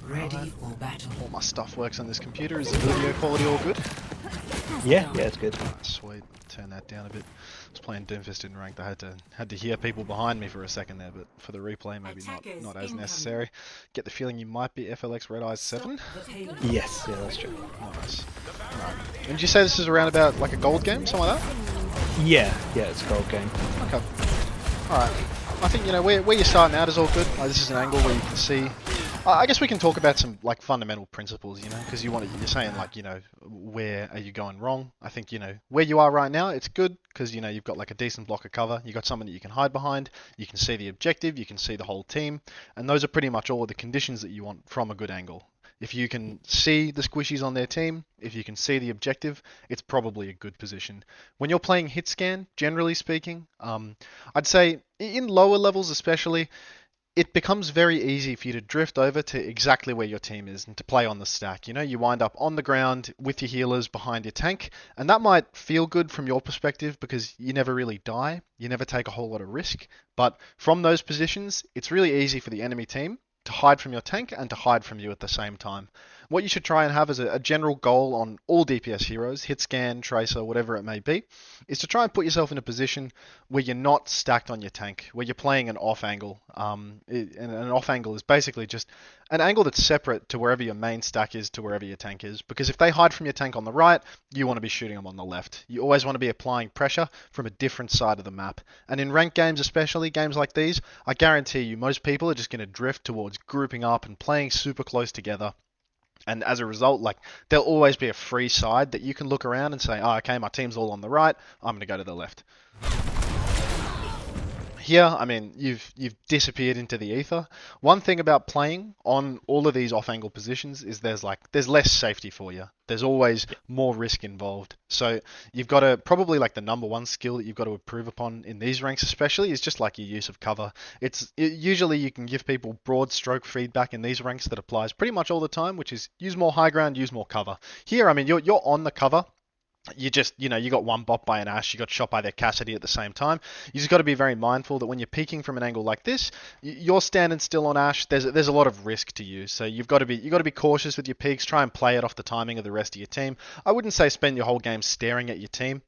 Ready for battle. All my stuff works on this computer. Is the video quality all good? Yeah, it's good. Sweet. Turn that down a bit. I was playing Doomfist in ranked. I had to hear people behind me for a second there, but for the replay, maybe not as necessary. Get the feeling you might be FLX Red Eyes 7. Yes, yeah, that's true. Nice. Right. And did you say this is around about like a gold game, something like that? Yeah, it's a gold game. Okay. Alright. I think, you know, where you're starting out is all good. This is an angle where you can see... I guess we can talk about some, like, fundamental principles, you know, because you're saying, like, you know, where are you going wrong? I think, you know, where you are right now, it's good, because, you know, you've got, like, a decent block of cover. You've got someone that you can hide behind. You can see the objective. You can see the whole team. And those are pretty much all of the conditions that you want from a good angle. If you can see the squishies on their team, if you can see the objective, it's probably a good position. When you're playing hit scan, generally speaking, I'd say in lower levels especially, it becomes very easy for you to drift over to exactly where your team is and to play on the stack. You know, you wind up on the ground with your healers behind your tank, and that might feel good from your perspective because you never really die, you never take a whole lot of risk. But from those positions, it's really easy for the enemy team to hide from your tank and to hide from you at the same time. What you should try and have as a general goal on all DPS heroes, hit scan, tracer, whatever it may be, is to try and put yourself in a position where you're not stacked on your tank, where you're playing an off angle. And an off angle is basically just an angle that's separate to wherever your main stack is to wherever your tank is. Because if they hide from your tank on the right, you want to be shooting them on the left. You always want to be applying pressure from a different side of the map. And in ranked games especially, games like these, I guarantee you most people are just going to drift towards grouping up and playing super close together. And as a result, like, there'll always be a free side that you can look around and say, oh, okay, my team's all on the right, I'm going to go to the left. Here, I mean, you've disappeared into the ether. One thing about playing on all of these off-angle positions is there's less safety for you. There's always more risk involved. So you've got to, probably like the number one skill that you've got to improve upon in these ranks especially is just like your use of cover. Usually you can give people broad stroke feedback in these ranks that applies pretty much all the time, which is use more high ground, use more cover. Here, I mean, you're on the cover. You just, you know, you got one bot by an Ashe, you got shot by their Cassidy at the same time. You just got to be very mindful that when you're peeking from an angle like this, you're standing still on Ashe. There's a lot of risk to you, so you've got to be cautious with your peeks. Try and play it off the timing of the rest of your team. I wouldn't say spend your whole game staring at your team.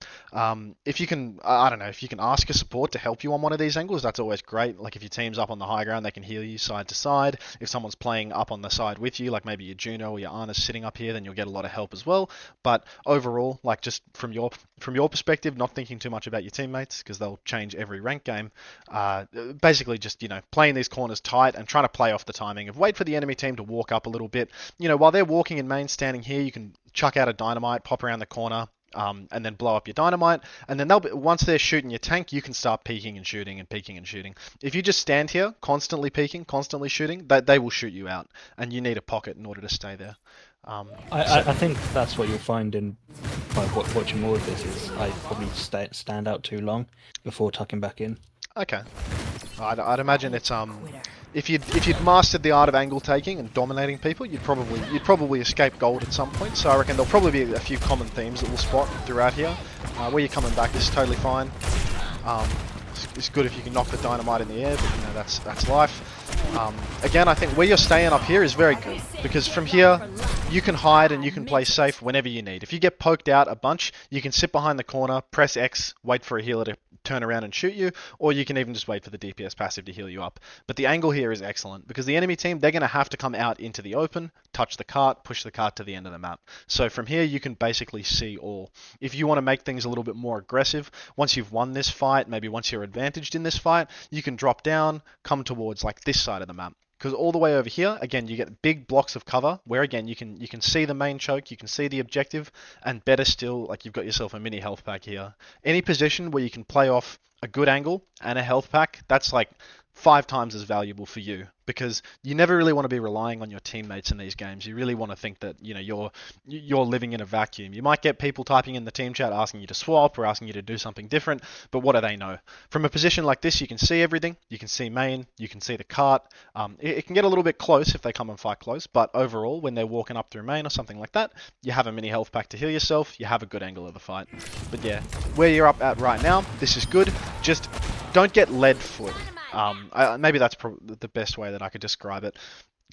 If you can, I don't know, if you can ask a support to help you on one of these angles, that's always great. Like if your team's up on the high ground, they can heal you side to side. If someone's playing up on the side with you, like maybe your Juno or your Ana's sitting up here, then you'll get a lot of help as well. But overall, like just from your perspective, not thinking too much about your teammates because they'll change every rank game. Basically, just, you know, playing these corners tight and trying to play off the timing of wait for the enemy team to walk up a little bit. You know, while they're walking in main, standing here, you can chuck out a dynamite, pop around the corner. And then blow up your dynamite, and then once they're shooting your tank, you can start peeking and shooting and peeking and shooting. If you just stand here, constantly peeking, constantly shooting, they will shoot you out, and you need a pocket in order to stay there. I think that's what you'll find in watching more of this is I probably stand out too long before tucking back in. Okay, I'd imagine it's if you'd mastered the art of angle taking and dominating people, you'd probably escape gold at some point. So I reckon there'll probably be a few common themes that we'll spot throughout here. Where you're coming back is totally fine. It's good if you can knock the dynamite in the air, but you know that's life. Again, I think where you're staying up here is very good because from here you can hide and you can play safe whenever you need. If you get poked out a bunch, you can sit behind the corner, press X, wait for a healer to turn around and shoot you, or you can even just wait for the DPS passive to heal you up. But the angle here is excellent because the enemy team, they're going to have to come out into the open, touch the cart, push the cart to the end of the map. So from here you can basically see all. If you want to make things a little bit more aggressive, once you've won this fight, maybe once you're advantaged in this fight, you can drop down, come towards like this side of the map. Because all the way over here, again, you get big blocks of cover where, again, you can see the main choke, you can see the objective, and better still, like you've got yourself a mini health pack here. Any position where you can play off a good angle and a health pack, that's like 5 times as valuable for you because you never really want to be relying on your teammates in these games. You really want to think that, you know, you're living in a vacuum. You might get people typing in the team chat asking you to swap or asking you to do something different, but what do they know? From a position like this, you can see everything. You can see main, you can see the cart. It can get a little bit close if they come and fight close, but overall, when they're walking up through main or something like that, you have a mini health pack to heal yourself. You have a good angle of the fight. But yeah, where you're up at right now, this is good. Just don't get lead foot. Maybe that's the best way that I could describe it.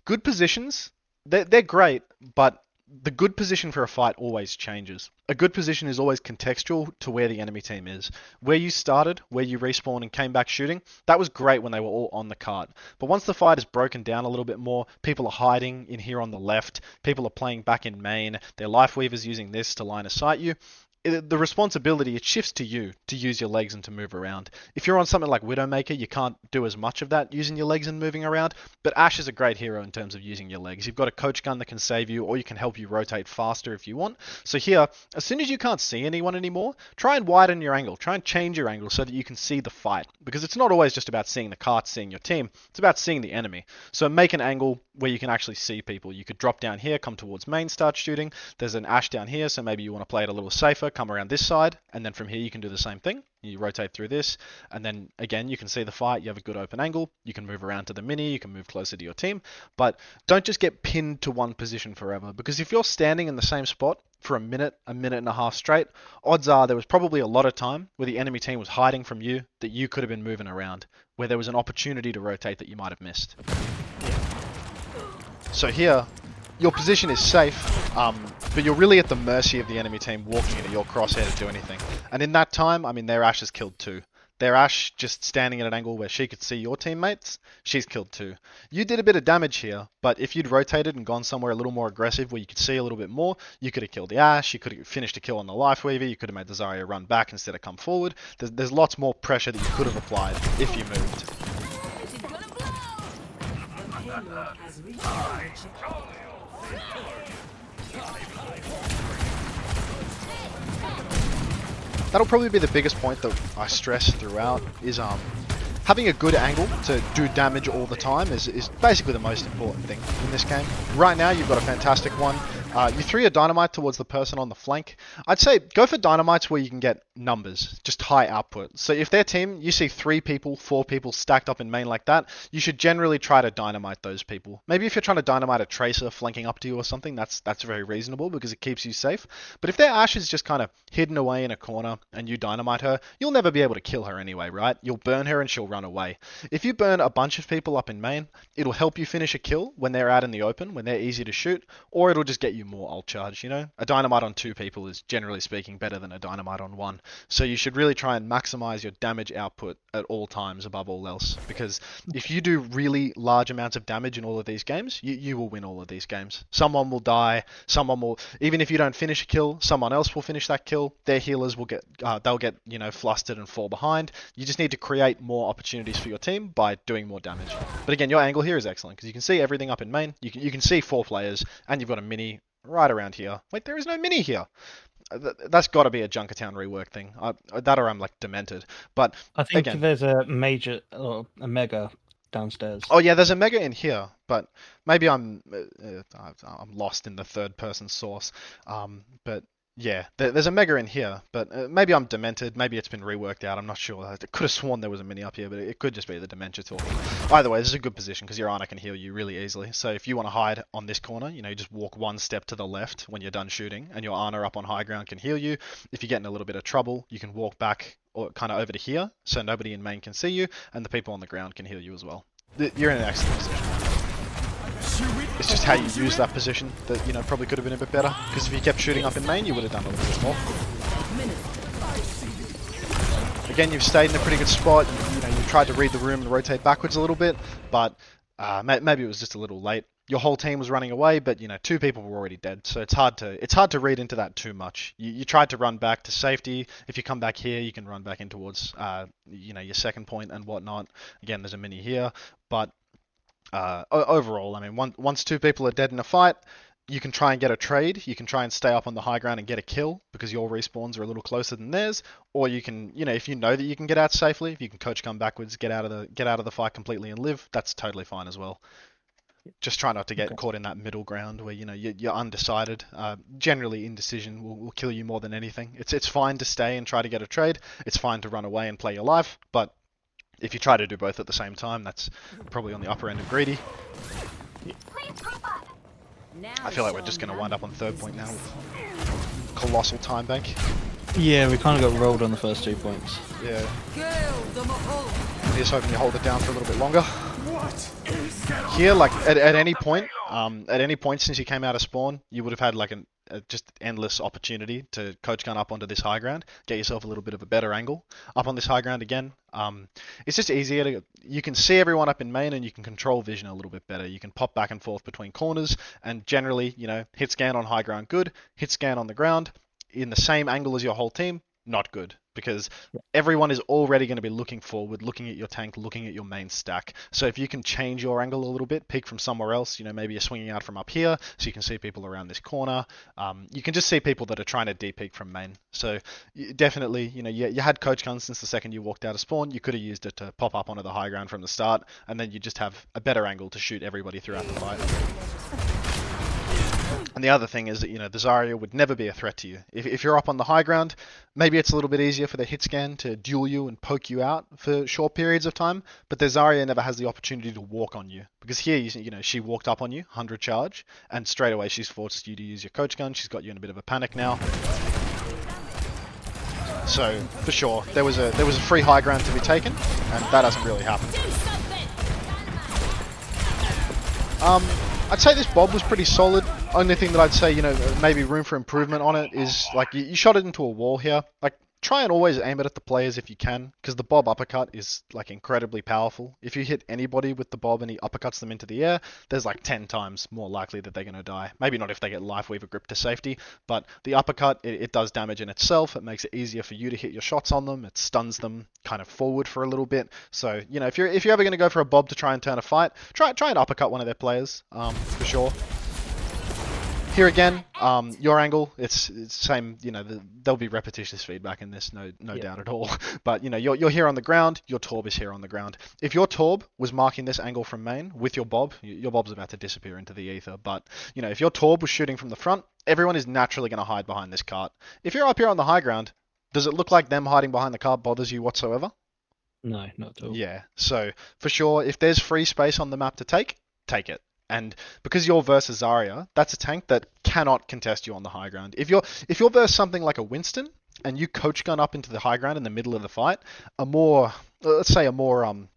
Good positions they're great, but the good position for a fight always changes. A good position is always contextual to where the enemy team is. Where you started, where you respawned and came back shooting, that was great when they were all on the cart. But once the fight is broken down a little bit more, people are hiding in here on the left, people are playing back in main, their life weavers using this to line of sight you. The responsibility, it shifts to you to use your legs and to move around. If you're on something like Widowmaker, you can't do as much of that using your legs and moving around, but Ashe is a great hero in terms of using your legs. You've got a coach gun that can save you, or you can help you rotate faster if you want. So here, as soon as you can't see anyone anymore, try and widen your angle. Try and change your angle so that you can see the fight. Because it's not always just about seeing the cart, seeing your team. It's about seeing the enemy. So make an angle where you can actually see people. You could drop down here, come towards main, start shooting. There's an Ashe down here, so maybe you want to play it a little safer, come around this side, and then from here you can do the same thing. You rotate through this, and then again you can see the fight. You have a good open angle. You can move around to the mini. You can move closer to your team, but don't just get pinned to one position forever. Because if you're standing in the same spot for a minute and a half straight, odds are there was probably a lot of time where the enemy team was hiding from you that you could have been moving around, where there was an opportunity to rotate that you might have missed. So here, your position is safe, but you're really at the mercy of the enemy team walking into your crosshair to do anything. And in that time, I mean, their Ashe is killed too. Their Ashe just standing at an angle where she could see your teammates, she's killed too. You did a bit of damage here, but if you'd rotated and gone somewhere a little more aggressive where you could see a little bit more, you could have killed the Ashe, you could have finished a kill on the Life Weaver, you could have made the Zarya run back instead of come forward. There's lots more pressure that you could have applied if you moved. That'll probably be the biggest point that I stress throughout is having a good angle to do damage all the time is basically the most important thing in this game. Right now you've got a fantastic one. You throw your dynamite towards the person on the flank. I'd say go for dynamites where you can get numbers, just high output. So if their team, you see 3 people, 4 people stacked up in main like that, you should generally try to dynamite those people. Maybe if you're trying to dynamite a tracer flanking up to you or something, that's very reasonable because it keeps you safe. But if their Ashe is just kind of hidden away in a corner and you dynamite her, you'll never be able to kill her anyway, right? You'll burn her and she'll run away. If you burn a bunch of people up in main, it'll help you finish a kill when they're out in the open, when they're easy to shoot, or it'll just get you more ult charge, you know? A dynamite on 2 people is generally speaking better than a dynamite on 1. So you should really try and maximize your damage output at all times above all else, because if you do really large amounts of damage in all of these games, you will win all of these games. Someone will die, someone will, even if you don't finish a kill, someone else will finish that kill. Their healers will get, they'll get, you know, flustered and fall behind. You just need to create more opportunities for your team by doing more damage. But again, your angle here is excellent because you can see everything up in main. You can see 4 players, and you've got a mini right around here. Wait, there is no mini here. That's got to be a Junkertown rework thing. That or I'm like demented. But I think again, there's a major or a mega downstairs. Oh yeah, there's a mega in here, but maybe I'm lost in the third person source. But yeah, there's a mega in here, but maybe I'm demented. Maybe it's been reworked out. I'm not sure. I could have sworn there was a mini up here, but it could just be the dementia talking. Either way, this is a good position because your Ana can heal you really easily. So if you want to hide on this corner, you know, you just walk 1 step to the left when you're done shooting, and your Ana up on high ground can heal you. If you get in a little bit of trouble, you can walk back or kind of over to here, so nobody in main can see you, and the people on the ground can heal you as well. You're in an excellent position. It's just how you use that position that, you know, probably could have been a bit better. Because if you kept shooting up in main, you would have done a little bit more. Again, you've stayed in a pretty good spot. You know, you've tried to read the room and rotate backwards a little bit, but maybe it was just a little late. Your whole team was running away, but you know, 2 people were already dead, so it's hard to read into that too much. You tried to run back to safety. If you come back here, you can run back in towards you know, your second point and whatnot. Again, there's a mini here, but overall, I mean, once 2 people are dead in a fight, you can try and get a trade. You can try and stay up on the high ground and get a kill because your respawns are a little closer than theirs. Or you can, you know, if you know that you can get out safely, if you can coach come backwards, get out of the fight completely and live, that's totally fine as well. Just try not to get caught in that middle ground where, you know, you're undecided. Generally, indecision will kill you more than anything. It's fine to stay and try to get a trade. It's fine to run away and play your life, but if you try to do both at the same time, that's probably on the upper end of greedy. I feel like we're just going to wind up on 3rd point now with colossal time bank. Yeah, we kind of got rolled on the first 2 points. Yeah. You're just hoping you hold it down for a little bit longer. Here, like at any point since you came out of spawn, you would have had like a just endless opportunity to coach gun up onto this high ground, get yourself a little bit of a better angle up on this high ground again. It's just easier to you can see everyone up in main and you can control vision a little bit better. You can pop back and forth between corners and generally, hit scan on high ground good, hit scan on the ground in the same angle as your whole team, not good because everyone is already going to be looking forward, looking at your tank, looking at your main stack. So if you can change your angle a little bit, peek from somewhere else, maybe you're swinging out from up here, so you can see people around this corner. You can just see people that are trying to de-peek from main. So definitely, you had coach guns since the second you walked out of spawn. You could have used it to pop up onto the high ground from the start, and then you just have a better angle to shoot everybody throughout the fight. And the other thing is that, the Zarya would never be a threat to you. If you're up on the high ground, maybe it's a little bit easier for the hit scan to duel you and poke you out for short periods of time, but the Zarya never has the opportunity to walk on you. Because here, she walked up on you, 100 charge, and straight away she's forced you to use your coach gun. She's got you in a bit of a panic now. So, for sure, there was a free high ground to be taken, and that hasn't really happened. I'd say this Bob was pretty solid. Only thing that I'd say, maybe room for improvement on it is, like, you shot it into a wall here. Like, try and always aim it at the players if you can, because the Bob uppercut is, like, incredibly powerful. If you hit anybody with the Bob and he uppercuts them into the air, there's, like, 10 times more likely that they're going to die. Maybe not if they get Lifeweaver grip to safety, but the uppercut, it does damage in itself. It makes it easier for you to hit your shots on them. It stuns them kind of forward for a little bit. So, if you're ever going to go for a Bob to try and turn a fight, try and uppercut one of their players, for sure. Here again, your angle, it's same, there'll be repetitious feedback in this, no doubt at all. But, you're here on the ground, your Torb is here on the ground. If your Torb was marking this angle from main with your Bob's about to disappear into the ether. But, if your Torb was shooting from the front, everyone is naturally going to hide behind this cart. If you're up here on the high ground, does it look like them hiding behind the cart bothers you whatsoever? No, not at all. Yeah, so, for sure, if there's free space on the map to take it. And because you're versus Zarya, that's a tank that cannot contest you on the high ground. If you're versus something like a Winston and you coach gun up into the high ground in the middle of the fight, let's say a more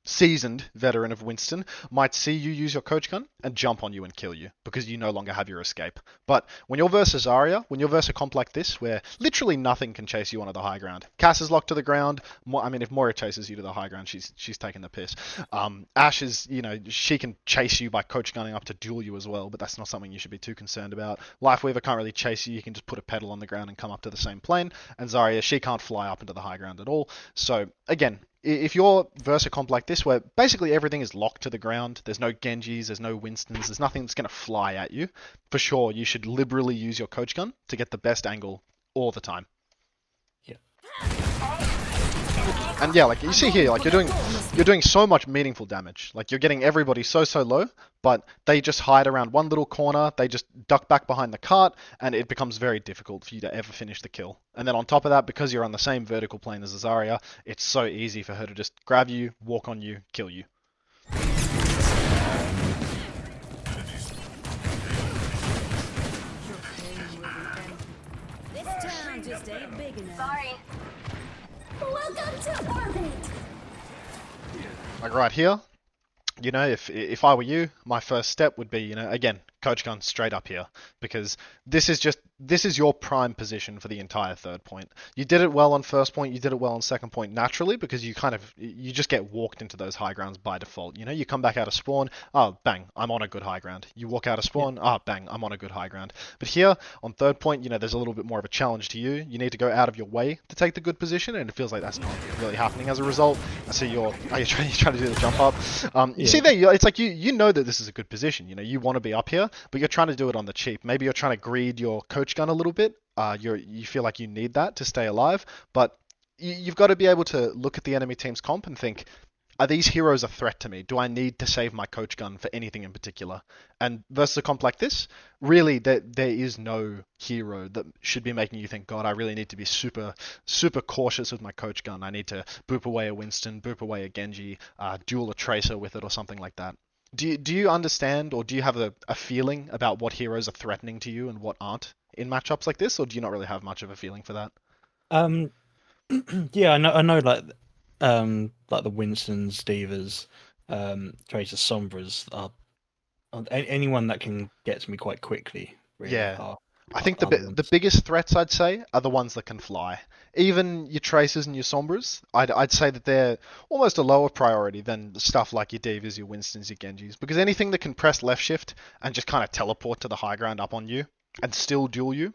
seasoned veteran of Winston might see you use your coach gun and jump on you and kill you because you no longer have your escape. But when you're versus Zarya, when you're versus a comp like this where literally nothing can chase you onto the high ground, Cass is locked to the ground. If Moira chases you to the high ground, she's taking the piss. Ashe is, she can chase you by coach gunning up to duel you as well, but that's not something you should be too concerned about. Lifeweaver can't really chase you. You can just put a pedal on the ground and come up to the same plane. And Zarya, she can't fly up into the high ground at all. So again, if you're versus a comp like this, where basically everything is locked to the ground, there's no Genjis, there's no Winstons, there's nothing that's going to fly at you, for sure, you should liberally use your coach gun to get the best angle all the time. Yeah. And yeah, like you see here, like you're doing so much meaningful damage. Like you're getting everybody so low, but they just hide around one little corner, they just duck back behind the cart, and it becomes very difficult for you to ever finish the kill. And then on top of that, because you're on the same vertical plane as Zarya, it's so easy for her to just grab you, walk on you, kill you. Sorry. Welcome to orbit. Like right here, if I were you, my first step would be, again, coach gun straight up here, because this is your prime position for the entire third point. You did it well on first point, you did it well on second point naturally, because you just get walked into those high grounds by default. You come back out of spawn, oh bang, I'm on a good high ground. You walk out of spawn, oh bang, I'm on a good high ground. But here on third point, there's a little bit more of a challenge to you. You need to go out of your way to take the good position, and it feels like that's not really happening as a result. I see you're trying to do the jump up. You see there, it's like you know that this is a good position. You want to be up here, but you're trying to do it on the cheap. Maybe you're trying to greed your coach gun a little bit. You feel like you need that to stay alive, but you've got to be able to look at the enemy team's comp and think, are these heroes a threat to me? Do I need to save my coach gun for anything in particular? And versus a comp like this, really, there is no hero that should be making you think, God, I really need to be super cautious with my coach gun. I need to boop away a Winston, boop away a Genji, duel a Tracer with it or something like that. Do you understand, or do you have a feeling about what heroes are threatening to you and what aren't in matchups like this, or do you not really have much of a feeling for that? Yeah, I know, like the Winstons, Divas, Tracer's Sombras are anyone that can get to me quite quickly. Really Yeah. are I think are the the ones. biggest threats I'd say are the ones that can fly. Even your Tracers and your Sombras, I'd say that they're almost a lower priority than stuff like your Divas, your Winstons, your Genjis, because anything that can press left shift and just kind of teleport to the high ground up on you and still duel you,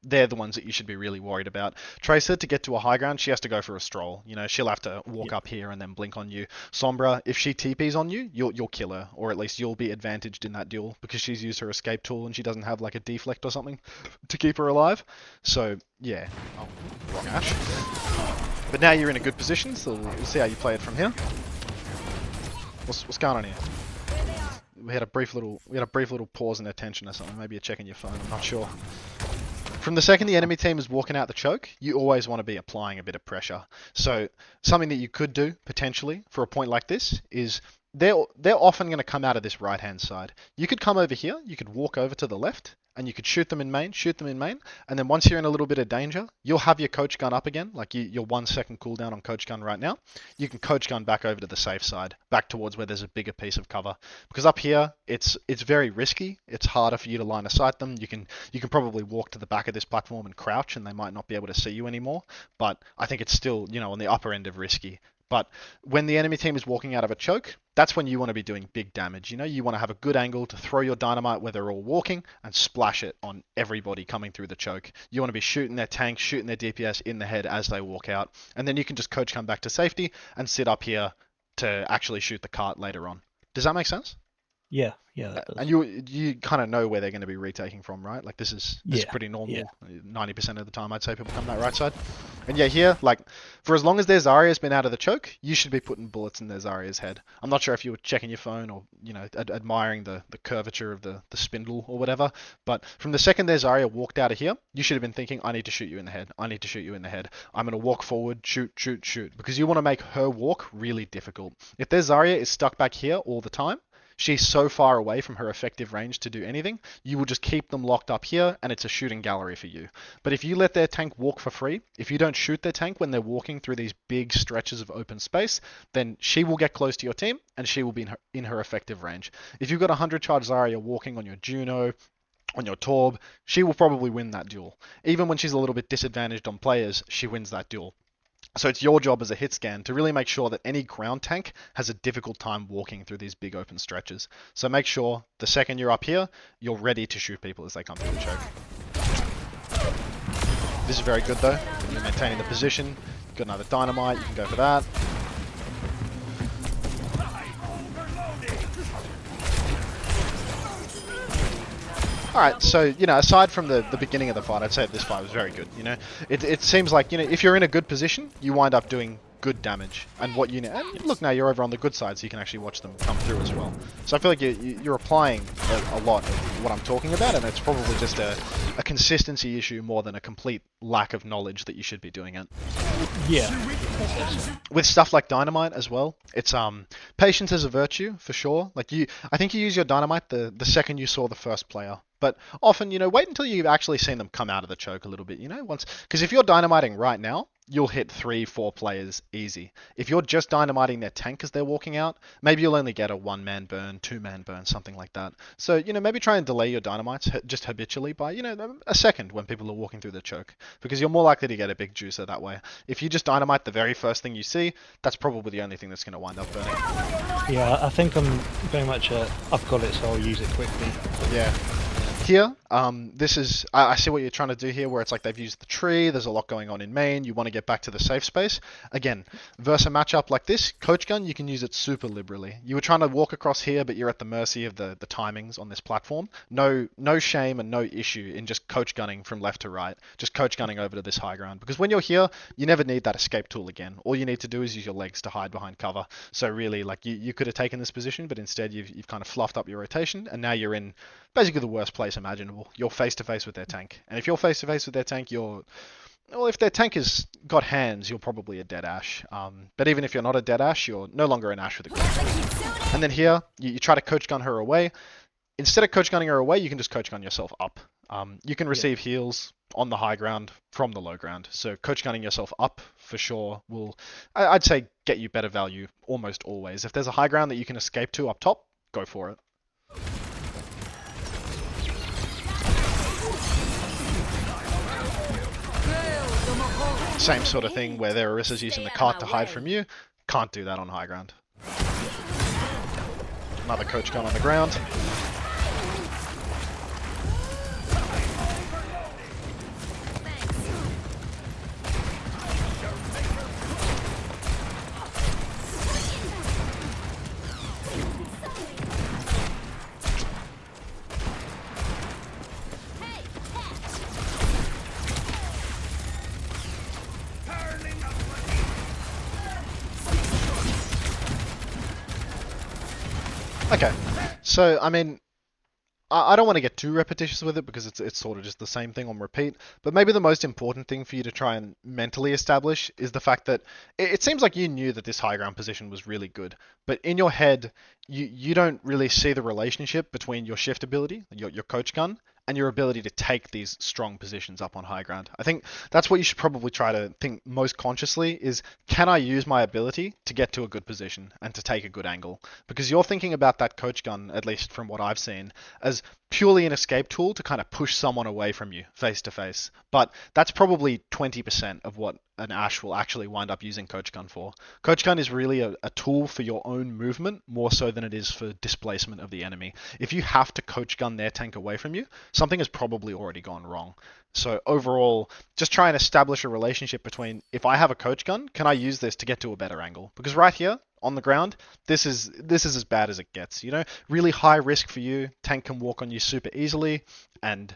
they're the ones that you should be really worried about. Tracer, to get to a high ground, she has to go for a stroll. You know, she'll have to walk Yeah, up here and then blink on you. Sombra, if she TPs on you, you'll kill her, or at least you'll be advantaged in that duel because she's used her escape tool and she doesn't have like a deflect or something to keep her alive. So yeah, oh, wrong Ashe. But now you're in a good position, so we'll see how you play it from here. What's going on here? We had a brief little pause in attention or something. Maybe you're checking your phone. I'm not sure. From the second the enemy team is walking out the choke, you always want to be applying a bit of pressure. So something that you could do potentially for a point like this is they're often going to come out of this right hand side. You could come over here, you could walk over to the left, and you could shoot them in main, and then once you're in a little bit of danger, you'll have your coach gun up again, like your 1 second cooldown on coach gun right now. You can coach gun back over to the safe side, back towards where there's a bigger piece of cover. Because up here, it's very risky. It's harder for you to line of sight them. You can probably walk to the back of this platform and crouch, and they might not be able to see you anymore. But I think it's still, on the upper end of risky. But when the enemy team is walking out of a choke, that's when you want to be doing big damage. You want to have a good angle to throw your dynamite where they're all walking and splash it on everybody coming through the choke. You want to be shooting their tanks, shooting their DPS in the head as they walk out. And then you can just coach come back to safety and sit up here to actually shoot the cart later on. Does that make sense? yeah, that And does. you kind of know where they're going to be retaking from, right? Like this is Yeah, pretty yeah, normal. 90% of the time, I'd say people come that right side. And yeah, here, like for as long as their Zarya's been out of the choke, you should be putting bullets in their Zarya's head. I'm not sure if you were checking your phone or admiring the curvature of the spindle or whatever, but from the second their Zarya walked out of here, you should have been thinking, I need to shoot you in the head. I need to shoot you in the head. I'm going to walk forward, shoot, shoot, shoot, because you want to make her walk really difficult. If their Zarya is stuck back here all the time, she's so far away from her effective range to do anything, you will just keep them locked up here and it's a shooting gallery for you. But if you let their tank walk for free, if you don't shoot their tank when they're walking through these big stretches of open space, then she will get close to your team and she will be in her effective range. If you've got 100 charge Zarya walking on your Juno, on your Torb, she will probably win that duel. Even when she's a little bit disadvantaged on players, she wins that duel. So it's your job as a hit scan to really make sure that any ground tank has a difficult time walking through these big open stretches. So make sure the second you're up here, you're ready to shoot people as they come through the choke. This is very good though. You're maintaining the position. You've got another dynamite, you can go for that. Alright, so, aside from the beginning of the fight, I'd say this fight was very good, It seems like, if you're in a good position, you wind up doing good damage. And and look, now you're over on the good side, so you can actually watch them come through as well. So I feel like you're applying a lot of what I'm talking about, and it's probably just a consistency issue more than a complete lack of knowledge that you should be doing it. Yeah. With stuff like dynamite as well, it's patience is a virtue for sure. Like I think you use your dynamite the second you saw the first player. But often, wait until you've actually seen them come out of the choke a little bit, because if you're dynamiting right now, you'll hit 3-4 players easy. If you're just dynamiting their tank as they're walking out, maybe you'll only get a 1-man burn, 2-man burn, something like that. So, maybe try and delay your dynamites just habitually by, a second when people are walking through the choke, because you're more likely to get a big juicer that way. If you just dynamite the very first thing you see, that's probably the only thing that's going to wind up burning. Yeah, I think I'm very much I've got it, so I'll use it quickly. Yeah. Here, this is, I see what you're trying to do here, where it's like they've used the tree, there's a lot going on in main, you want to get back to the safe space. Again, versus a matchup like this, Coach Gun, you can use it super liberally. You were trying to walk across here, but you're at the mercy of the timings on this platform. No shame and no issue in just Coach Gunning from left to right, just Coach Gunning over to this high ground. Because when you're here, you never need that escape tool again. All you need to do is use your legs to hide behind cover. So really, like, you could have taken this position, but instead you've kind of fluffed up your rotation, and now you're in basically the worst place imaginable. You're face to face with their tank, and if you're face to face with their tank, if their tank has got hands, you're probably a dead Ashe. But even if you're not a dead Ashe, you're no longer an Ashe with a good tank. And then here, you try to coach gun her away. instead of coach gunning her away, you can just coach gun yourself up. You can receive heals on the high ground from the low ground. So coach gunning yourself up for sure will, I'd say, get you better value almost always. If there's a high ground that you can escape to up top, go for it. Same sort of thing where there Orissa's using the cart to hide from you. Can't do that on high ground. Another coach gun on the ground. Okay, so I mean, I don't want to get too repetitious with it because it's sort of just the same thing on repeat, but maybe the most important thing for you to try and mentally establish is the fact that it seems like you knew that this high ground position was really good, but in your head, you don't really see the relationship between your shift ability, your coach gun, and your ability to take these strong positions up on high ground. I think that's what you should probably try to think most consciously is, can I use my ability to get to a good position and to take a good angle? Because you're thinking about that coach gun, at least from what I've seen, as purely an escape tool to kind of push someone away from you face to face. But that's probably 20% of what an Ashe will actually wind up using coach gun for. Coach gun is really a tool for your own movement more so than it is for displacement of the enemy. If you have to coach gun their tank away from you, something has probably already gone wrong. So overall, just try and establish a relationship between, if I have a coach gun, can I use this to get to a better angle? Because right here on the ground, this is as bad as it gets. You know, really high risk for you. Tank can walk on you super easily, and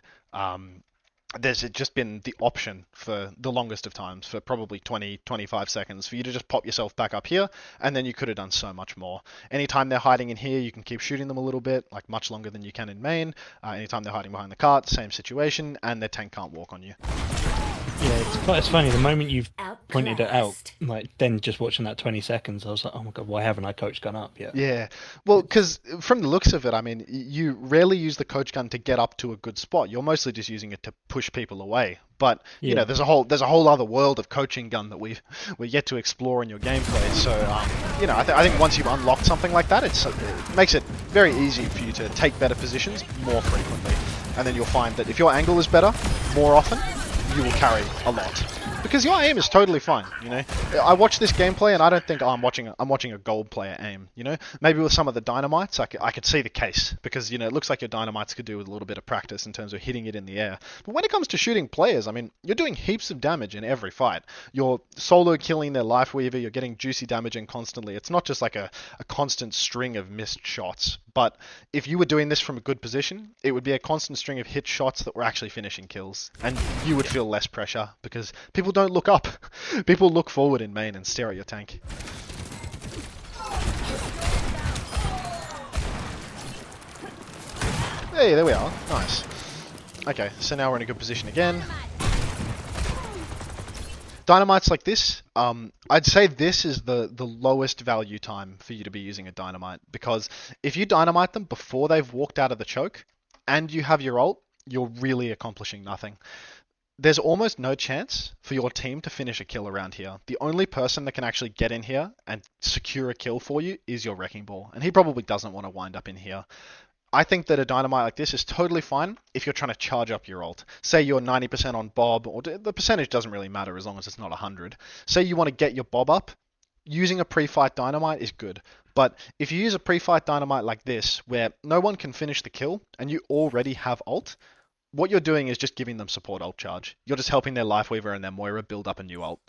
there's just been the option for the longest of times, for probably 20-25 seconds, for you to just pop yourself back up here, and then you could have done so much more. Anytime they're hiding in here, you can keep shooting them a little bit, like much longer than you can in main. Anytime they're hiding behind the cart, same situation, and their tank can't walk on you. Yeah, it's funny. The moment you've pointed it out, like then just watching that 20 seconds, I was like, oh my god, why haven't I coach gun up yet? Yeah, well, because from the looks of it, I mean, you rarely use the coach gun to get up to a good spot. You're mostly just using it to push people away. But you know, there's a whole other world of coaching gun that we're yet to explore in your gameplay. So you know, I think once you've unlocked something like that, it makes it very easy for you to take better positions more frequently, and then you'll find that if your angle is better more often, you will carry a lot. Because your aim is totally fine, you know. I watch this gameplay and I don't think, oh, I'm watching a gold player aim, you know. Maybe with some of the dynamites, I could see the case, because, you know, it looks like your dynamites could do with a little bit of practice in terms of hitting it in the air. But when it comes to shooting players, I mean, you're doing heaps of damage in every fight. You're solo killing their life weaver, you're getting juicy damage in constantly. It's not just like a constant string of missed shots. But if you were doing this from a good position, it would be a constant string of hit shots that were actually finishing kills. And you would feel less pressure, because people don't look up. People look forward in main and stare at your tank. Hey, there we are. Nice. Okay, so now we're in a good position again. Dynamites like this, I'd say this is the lowest value time for you to be using a dynamite, because if you dynamite them before they've walked out of the choke and you have your ult, you're really accomplishing nothing. There's almost no chance for your team to finish a kill around here. The only person that can actually get in here and secure a kill for you is your Wrecking Ball, and he probably doesn't want to wind up in here. I think that a dynamite like this is totally fine if you're trying to charge up your ult. Say you're 90% on Bob, or the percentage doesn't really matter as long as it's not 100. Say you want to get your Bob up, using a pre-fight dynamite is good. But if you use a pre-fight dynamite like this, where no one can finish the kill, and you already have ult, what you're doing is just giving them support ult charge. You're just helping their Lifeweaver and their Moira build up a new ult.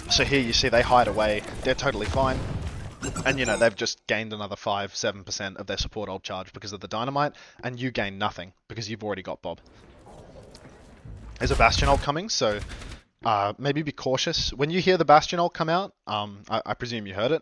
So here you see they hide away, they're totally fine. And you know, they've just gained another 5-7% of their support ult charge because of the dynamite, and you gain nothing because you've already got Bob. There's a Bastion ult coming, so maybe be cautious. When you hear the Bastion ult come out, I presume you heard it.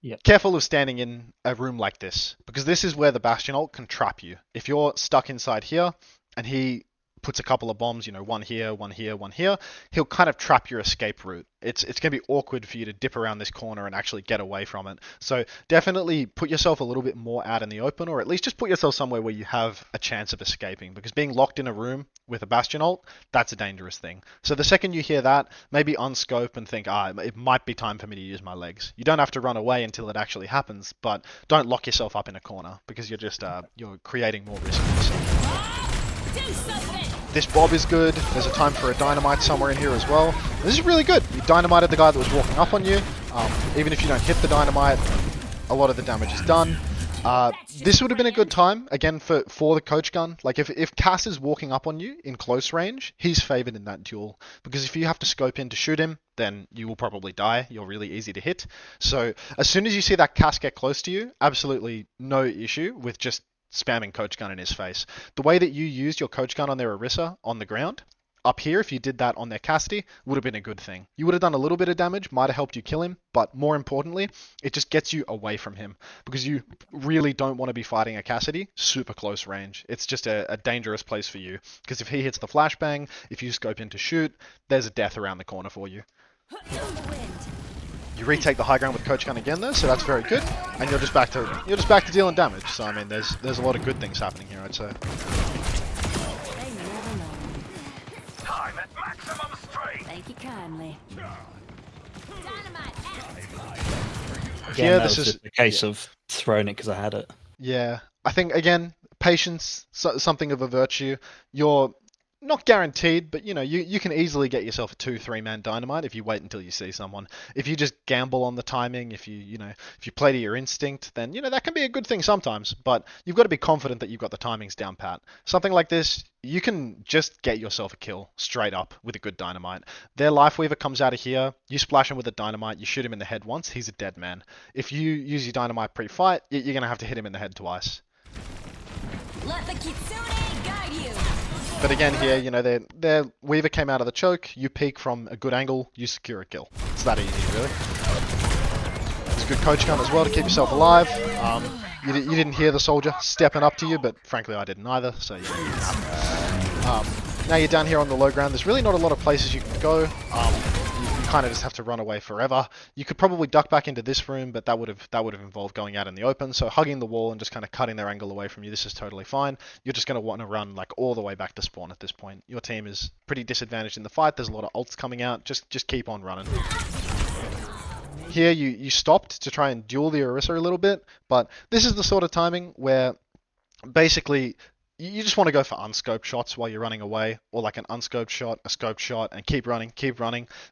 Yep. Careful of standing in a room like this, because this is where the Bastion ult can trap you. If you're stuck inside here and he puts a couple of bombs, you know, one here, one here, one here, he'll kind of trap your escape route. It's going to be awkward for you to dip around this corner and actually get away from it. So definitely put yourself a little bit more out in the open, or at least just put yourself somewhere where you have a chance of escaping, because being locked in a room with a Bastion ult, that's a dangerous thing. So the second you hear that, maybe unscope and think, it might be time for me to use my legs. You don't have to run away until it actually happens, but don't lock yourself up in a corner, because you're just you're creating more risk for yourself. This Bob is good. There's a time for a dynamite somewhere in here as well. This is really good. You dynamited the guy that was walking up on you. Even if you don't hit the dynamite, a lot of the damage is done. This would have been a good time, again, for the coach gun. Like, if Cass is walking up on you in close range, he's favored in that duel. Because if you have to scope in to shoot him, then you will probably die. You're really easy to hit. So, as soon as you see that Cass get close to you, absolutely no issue with just spamming coach gun in his face. The way that you used your coach gun on their Orisa on the ground, up here, if you did that on their Cassidy, would have been a good thing. You would have done a little bit of damage, might have helped you kill him, but more importantly, it just gets you away from him, because you really don't want to be fighting a Cassidy super close range. It's just a dangerous place for you, because if he hits the flashbang, if you scope in to shoot, there's a death around the corner for you. You retake the high ground with coach gun again though, so that's very good, and you're just back to dealing damage. So I mean, there's a lot of good things happening here, I'd say. Time at maximum strength. Thank you kindly. Dynamite. Again, that was just a case of throwing it because I had it. Yeah, I think again, patience, something of a virtue. You're not guaranteed, but you know, you can easily get yourself a 2-3 man dynamite if you wait until you see someone. If you just gamble on the timing, if you play to your instinct, then that can be a good thing sometimes, but you've got to be confident that you've got the timings down pat. Something like this, you can just get yourself a kill straight up with a good dynamite. Their Lifeweaver comes out of here, you splash him with a dynamite, you shoot him in the head once, he's a dead man. If you use your dynamite pre-fight, you're going to have to hit him in the head twice. Let the Kitsune guide you. But again here, their Weaver came out of the choke, you peek from a good angle, you secure a kill. It's that easy, really. It's a good coach gun as well to keep yourself alive. You didn't hear the soldier stepping up to you, but frankly I didn't either, so yeah. Now you're down here on the low ground, there's really not a lot of places you can go. You kind of just have to run away forever. You could probably duck back into this room, but that would have involved going out in the open. So hugging the wall and just kind of cutting their angle away from you, this is totally fine. You're just going to want to run like all the way back to spawn at this point. Your team is pretty disadvantaged in the fight. There's a lot of ults coming out. Just keep on running. Here you stopped to try and duel the Orisa a little bit, but this is the sort of timing where basically you just want to go for unscoped shots while you're running away, or like an unscoped shot, a scoped shot, and keep running,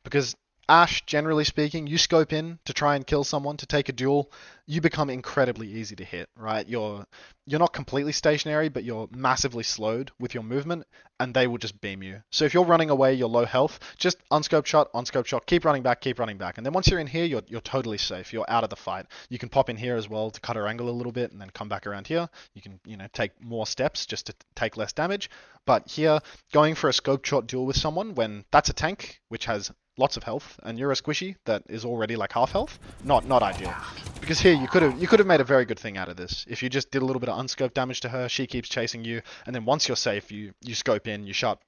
because Ashe, generally speaking, you scope in to try and kill someone, to take a duel, you become incredibly easy to hit, right? You're not completely stationary, but you're massively slowed with your movement, and they will just beam you. So if you're running away, you're low health, just unscoped shot, keep running back, and then once you're in here, you're totally safe. You're out of the fight. You can pop in here as well to cut her angle a little bit, and then come back around here. You can, take more steps just to take less damage. But here, going for a scoped shot duel with someone when that's a tank, which has lots of health, and you're a squishy that is already like half health, not ideal. Because here you could have made a very good thing out of this. If you just did a little bit of unscoped damage to her, she keeps chasing you, and then once you're safe, you scope in, you start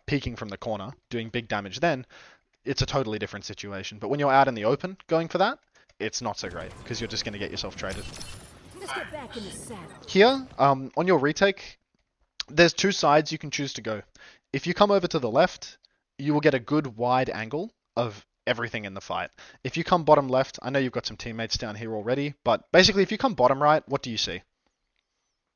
peeking from the corner, doing big damage. Then it's a totally different situation. But when you're out in the open going for that, it's not so great because you're just going to get yourself traded. Let's get back in the saddle. Here, on your retake, there's two sides you can choose to go. If you come over to the left, you will get a good wide angle of everything in the fight. If you come bottom left, I know you've got some teammates down here already, but basically if you come bottom right, what do you see?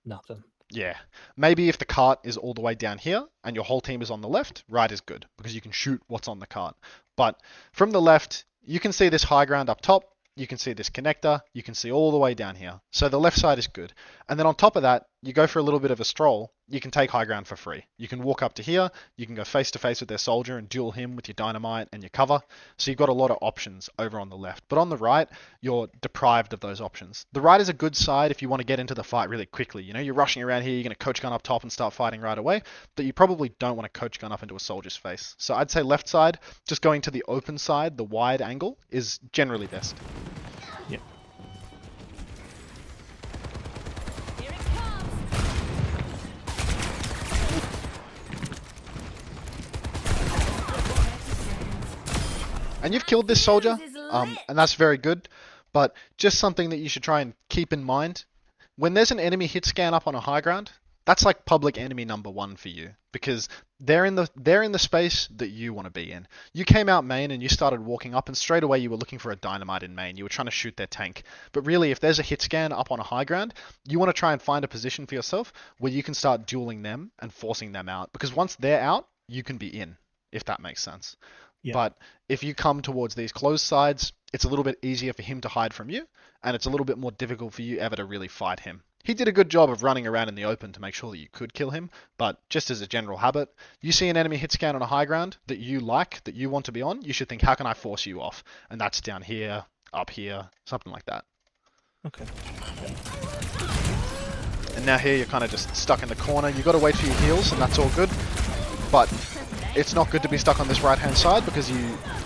Nothing. Yeah. Maybe if the cart is all the way down here and your whole team is on the left, right is good because you can shoot what's on the cart. But from the left, you can see this high ground up top. You can see this connector, you can see all the way down here. So the left side is good. And then on top of that, you go for a little bit of a stroll, you can take high ground for free. You can walk up to here, you can go face to face with their soldier and duel him with your dynamite and your cover. So you've got a lot of options over on the left. But on the right, you're deprived of those options. The right is a good side if you want to get into the fight really quickly. You're rushing around here, you're going to coach gun up top and start fighting right away, but you probably don't want to coach gun up into a soldier's face. So I'd say left side, just going to the open side, the wide angle, is generally best. Yep. Here it comes. And you've killed this soldier, Fuse is lit. and that's very good. But just something that you should try and keep in mind. When there's an enemy hit scan up on a high ground, that's like public enemy number one for you. Because they're in the space that you want to be in. You came out main and you started walking up and straight away you were looking for a dynamite in main. You were trying to shoot their tank. But really, if there's a hit scan up on a high ground, you want to try and find a position for yourself where you can start dueling them and forcing them out. Because once they're out, you can be in, if that makes sense. Yeah. But if you come towards these closed sides, it's a little bit easier for him to hide from you, and it's a little bit more difficult for you ever to really fight him. He did a good job of running around in the open to make sure that you could kill him, but just as a general habit, you see an enemy hit scan on a high ground that you like, that you want to be on, you should think, how can I force you off? And that's down here, up here, something like that. Okay. And now here you're kind of just stuck in the corner. You've got to wait for your heals, and that's all good. But it's not good to be stuck on this right-hand side because you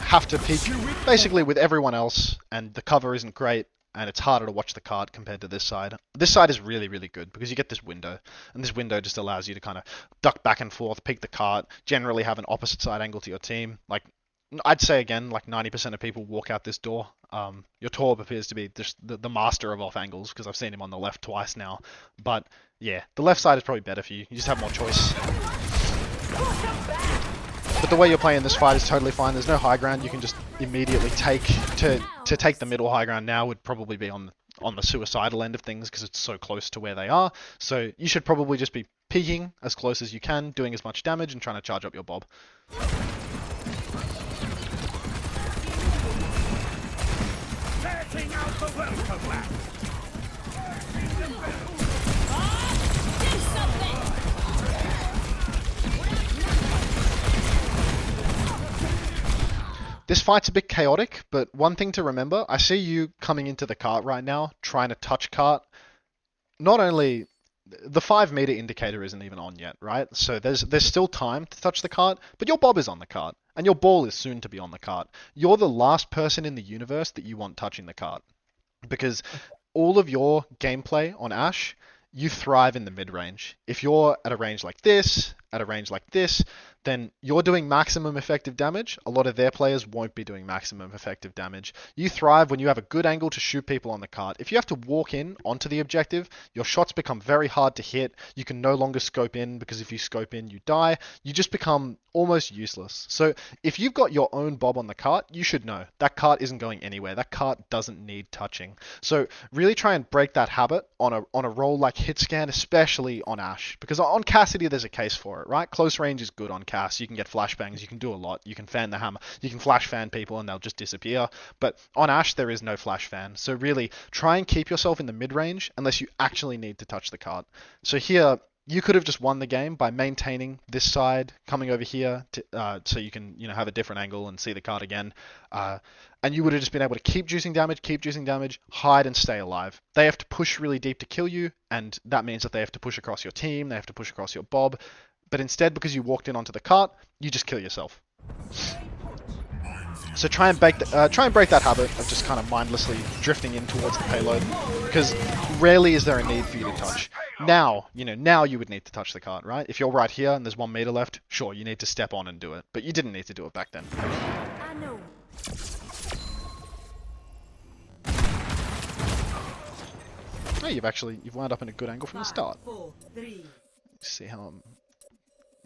have to peek basically with everyone else, and the cover isn't great, and it's harder to watch the card compared to this side. This side is really, really good because you get this window, and this window just allows you to kind of duck back and forth, peek the cart, generally have an opposite side angle to your team. Like, I'd say again, like 90% of people walk out this door. Your Torb appears to be just the master of off angles because I've seen him on the left twice now. But yeah, the left side is probably better for you. You just have more choice. But the way you're playing this fight is totally fine. There's no high ground. You can just immediately take to take the middle high ground now would probably be on the suicidal end of things because it's so close to where they are. So you should probably just be peeking as close as you can, doing as much damage and trying to charge up your bob. Setting out the welcome mat. Do something. This fight's a bit chaotic, but one thing to remember, I see you coming into the cart right now, trying to touch cart. Not only the 5 meter indicator isn't even on yet, right? So there's still time to touch the cart, but your bob is on the cart, and your ball is soon to be on the cart. You're the last person in the universe that you want touching the cart, because all of your gameplay on Ashe, you thrive in the mid-range. If you're at a range like this, then you're doing maximum effective damage. A lot of their players won't be doing maximum effective damage. You thrive when you have a good angle to shoot people on the cart. If you have to walk in onto the objective, your shots become very hard to hit. You can no longer scope in because if you scope in, you die. You just become almost useless. So if you've got your own bob on the cart, you should know that cart isn't going anywhere. That cart doesn't need touching. So really try and break that habit on a role like hit scan, especially on Ashe, because on Cassidy there's a case for it, right? Close range is good on Cass. You can get flashbangs, you can do a lot, you can fan the hammer, you can flash fan people and they'll just disappear. But on Ashe there is no flash fan. So really try and keep yourself in the mid range unless you actually need to touch the cart. So here you could have just won the game by maintaining this side, coming over here to, so you can have a different angle and see the card again. And you would have just been able to keep juicing damage, hide and stay alive. They have to push really deep to kill you, and that means that they have to push across your team, they have to push across your bob. But instead, because you walked in onto the cart, you just kill yourself. So try and break that habit of just kind of mindlessly drifting in towards the payload, because rarely is there a need for you to touch. Now you would need to touch the cart, right? If you're right here and there's 1 meter left, sure, you need to step on and do it, but you didn't need to do it back then. I know. Oh, you've wound up in a good angle from the start. 4, 3. See how I'm...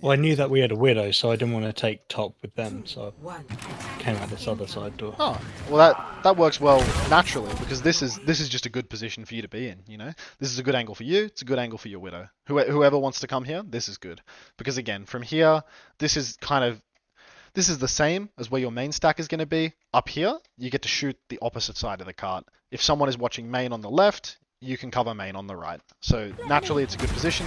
Well, I knew that we had a widow, so I didn't want to take top with them, so 1. I came out this other side door. Oh, well that works well naturally, because this is just a good position for you to be in, This is a good angle for you, it's a good angle for your widow. Whoever wants to come here, this is good. Because again, from here, this is the same as where your main stack is going to be. Up here, you get to shoot the opposite side of the cart. If someone is watching main on the left, you can cover main on the right. So naturally it's a good position.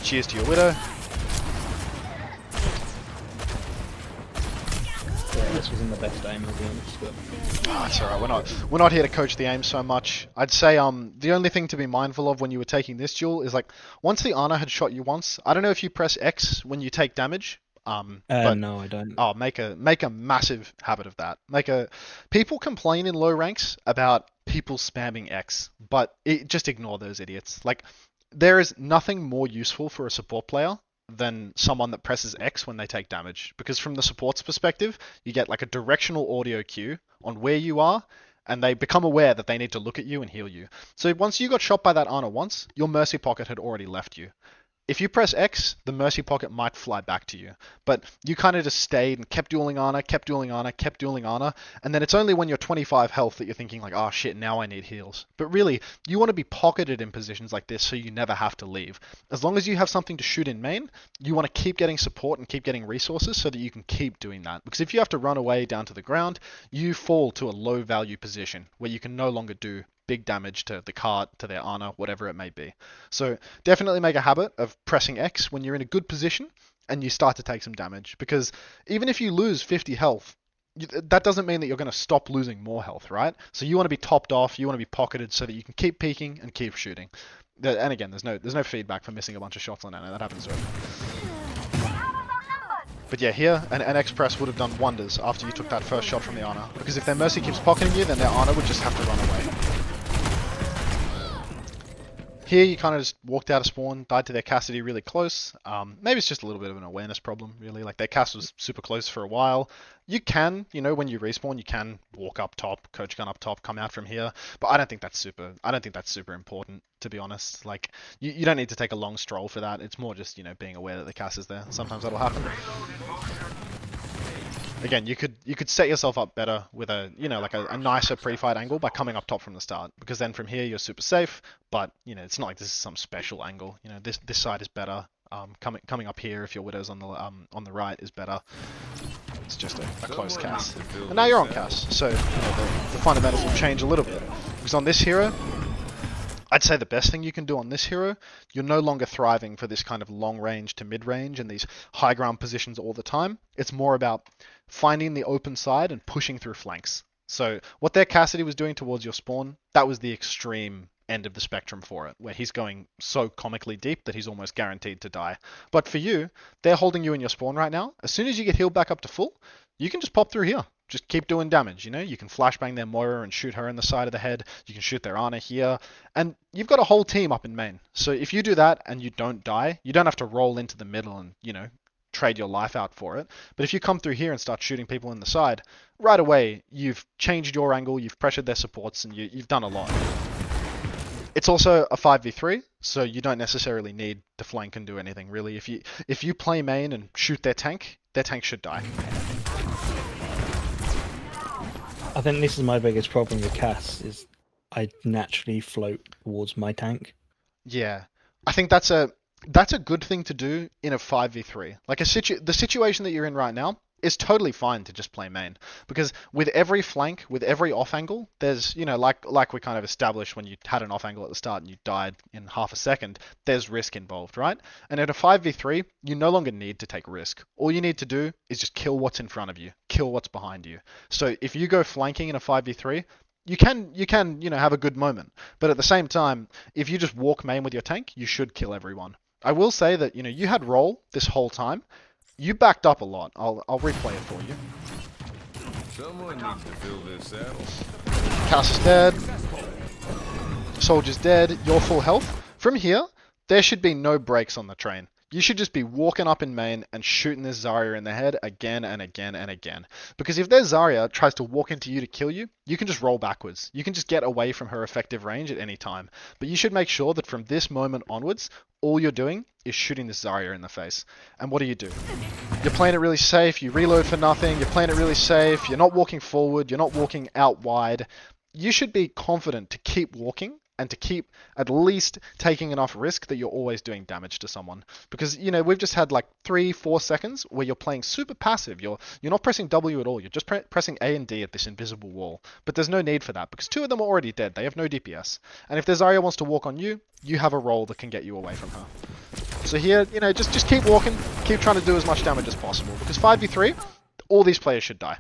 Cheers to your widow. Yeah, this was in the best aim, I'll be honest, but... It's alright, we're not here to coach the aim so much. I'd say the only thing to be mindful of when you were taking this duel is once the Ana had shot you once, I don't know if you press X when you take damage. But no, I don't. Oh, make a massive habit of that. People complain in low ranks about people spamming X, but just ignore those idiots. There is nothing more useful for a support player than someone that presses X when they take damage. Because from the support's perspective, you get like a directional audio cue on where you are, and they become aware that they need to look at you and heal you. So once you got shot by that Ana once, your Mercy Pocket had already left you. If you press X, the Mercy Pocket might fly back to you. But you kind of just stayed and kept dueling Ana, kept dueling Ana, kept dueling Ana, and then it's only when you're 25 health that you're thinking like, oh shit, now I need heals. But really, you want to be pocketed in positions like this so you never have to leave. As long as you have something to shoot in main, you want to keep getting support and keep getting resources so that you can keep doing that. Because if you have to run away down to the ground, you fall to a low value position where you can no longer do big damage to the cart, to their Ana, whatever it may be. So definitely make a habit of pressing X when you're in a good position and you start to take some damage. Because even if you lose 50 health, that doesn't mean that you're going to stop losing more health, right? So you want to be topped off, you want to be pocketed so that you can keep peeking and keep shooting. And again, there's no feedback for missing a bunch of shots on Ana. That happens to everyone. But yeah, here, an X press would have done wonders after you took that first shot from the Ana. Because if their Mercy keeps pocketing you, then their Ana would just have to run away. Here, you kind of just walked out of spawn, died to their Cassidy really close. Maybe it's just a little bit of an awareness problem, really. Like, their Cass was super close for a while. You can, when you respawn, you can walk up top, coach gun up top, come out from here. But I don't think that's super important, to be honest. Like, you don't need to take a long stroll for that. It's more just, being aware that the Cass is there. Sometimes that'll happen. Again, you could set yourself up better with a a nicer pre-fight angle by coming up top from the start, because then from here you're super safe. But it's not like this is some special angle. This side is better. Coming up here if your Widow's on the right is better. It's just a close cast. And now you're on cast, so the fundamentals will change a little bit. Because on this hero, I'd say the best thing you can do on this hero, you're no longer thriving for this kind of long range to mid range and these high ground positions all the time. It's more about finding the open side and pushing through flanks. So what their Cassidy was doing towards your spawn, that was the extreme end of the spectrum for it, where he's going so comically deep that he's almost guaranteed to die. But for you, they're holding you in your spawn right now. As soon as you get healed back up to full, you can just pop through here. Just keep doing damage, You can flashbang their Moira and shoot her in the side of the head. You can shoot their Ana here. And you've got a whole team up in main. So if you do that and you don't die, you don't have to roll into the middle and, trade your life out for it. But if you come through here and start shooting people in the side, right away, you've changed your angle, you've pressured their supports, and you've done a lot. It's also a 5v3, so you don't necessarily need to flank and do anything, really. If you play main and shoot their tank should die. I think this is my biggest problem with Cass, is I naturally float towards my tank. Yeah. I think that's a good thing to do in a 5v3. Like the situation that you're in right now is totally fine to just play main. Because with every flank, with every off angle, there's, like we kind of established when you had an off angle at the start and you died in half a second, there's risk involved, right? And at a 5v3, you no longer need to take risk. All you need to do is just kill what's in front of you, kill what's behind you. So if you go flanking in a 5v3, you can have a good moment. But at the same time, if you just walk main with your tank, you should kill everyone. I will say that, you had roll this whole time. You backed up a lot. I'll replay it for you. Someone needs to fill this saddle. Cass is dead. Soldier's dead. You're full health. From here, there should be no brakes on the train. You should just be walking up in main and shooting this Zarya in the head again and again and again. Because if their Zarya tries to walk into you to kill you, you can just roll backwards. You can just get away from her effective range at any time. But you should make sure that from this moment onwards, all you're doing is shooting this Zarya in the face. And what do? You're playing it really safe, you reload for nothing, you're playing it really safe, you're not walking forward, you're not walking out wide. You should be confident to keep walking and to keep at least taking enough risk that you're always doing damage to someone. Because, we've just had like 3-4 seconds where you're playing super passive. You're not pressing W at all. You're just pressing A and D at this invisible wall. But there's no need for that because 2 of them are already dead. They have no DPS. And if the Zarya wants to walk on you, you have a role that can get you away from her. So here, just keep walking. Keep trying to do as much damage as possible. Because 5v3, all these players should die.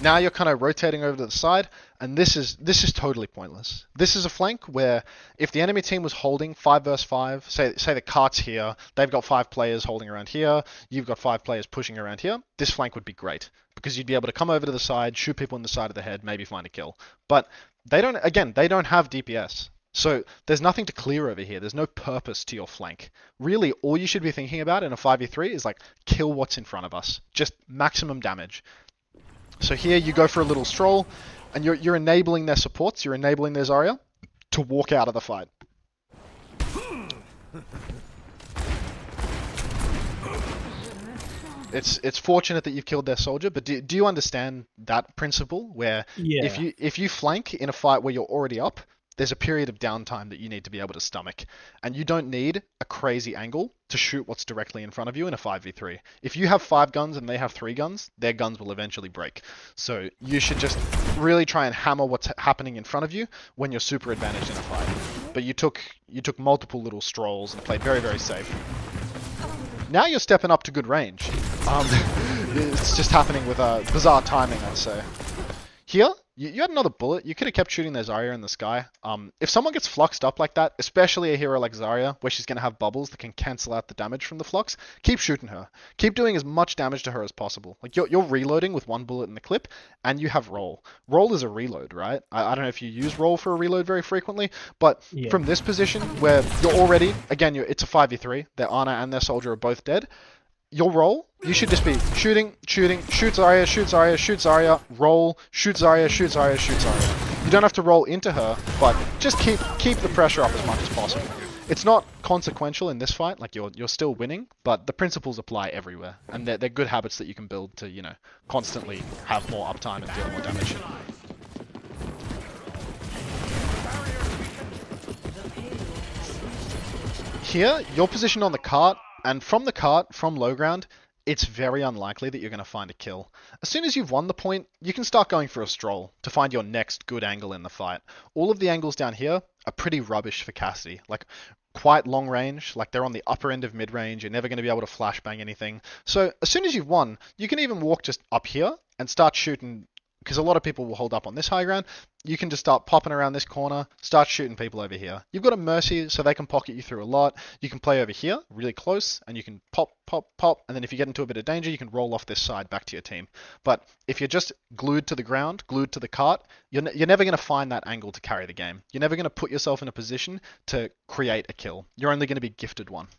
Now you're kind of rotating over to the side, and this is totally pointless. This is a flank where if the enemy team was holding 5 versus 5, say the cart's here, they've got 5 players holding around here, you've got 5 players pushing around here, this flank would be great. Because you'd be able to come over to the side, shoot people in the side of the head, maybe find a kill. But they don't have DPS. So there's nothing to clear over here. There's no purpose to your flank. Really, all you should be thinking about in a 5v3 is like kill what's in front of us. Just maximum damage. So here you go for a little stroll, and you're enabling their supports, you're enabling their Zarya to walk out of the fight. It's fortunate that you've killed their soldier, but do you understand that principle where Yeah. if you flank in a fight where you're already up, there's a period of downtime that you need to be able to stomach, and you don't need a crazy angle to shoot what's directly in front of you in a 5v3. If you have 5 guns and they have 3 guns, their guns will eventually break. So you should just really try and hammer what's happening in front of you when you're super advantaged in a fight. But you took multiple little strolls and played very, very safe. Now you're stepping up to good range. It's just happening with bizarre timing, I'd say. Here, you had another bullet. You could have kept shooting their Zarya in the sky. If someone gets fluxed up like that, especially a hero like Zarya, where she's going to have bubbles that can cancel out the damage from the flux, keep shooting her. Keep doing as much damage to her as possible. Like you're reloading with 1 bullet in the clip, and you have roll. Roll is a reload, right? I don't know if you use roll for a reload very frequently, but Yeah. from this position where you're already, again, it's a 5v3. Their Ana and their soldier are both dead. Your roll, you should just be shooting, shoot Zarya, shoot Zarya, shoot Zarya, roll, shoot Zarya, shoot Zarya, shoot Zarya. You don't have to roll into her, but just keep the pressure up as much as possible. It's not consequential in this fight, like you're still winning, but the principles apply everywhere, and they're good habits that you can build to, constantly have more uptime and deal more damage. Here, your position on the cart, and from the cart, from low ground, it's very unlikely that you're going to find a kill. As soon as you've won the point, you can start going for a stroll to find your next good angle in the fight. All of the angles down here are pretty rubbish for Cassidy. Like, quite long range, like they're on the upper end of mid-range, you're never going to be able to flashbang anything. So as soon as you've won, you can even walk just up here and start shooting, because a lot of people will hold up on this high ground. You can just start popping around this corner, start shooting people over here. You've got a Mercy, so they can pocket you through a lot. You can play over here, really close, and you can pop, and then if you get into a bit of danger, you can roll off this side back to your team. But if you're just glued to the ground, glued to the cart, you're never going to find that angle to carry the game. You're never going to put yourself in a position to create a kill. You're only going to be gifted one.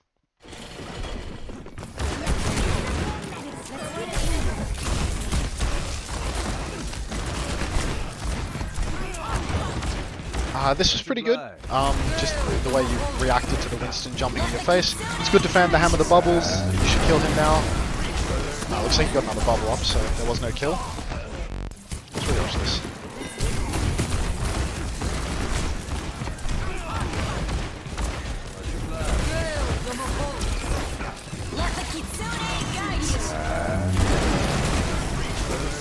This was pretty good. Just the way you reacted to the Winston jumping in your face. It's good to fan the hammer the bubbles. You should kill him now. Looks like you got another bubble up, so there was no kill. Let's rewatch this. Let the kitsune guide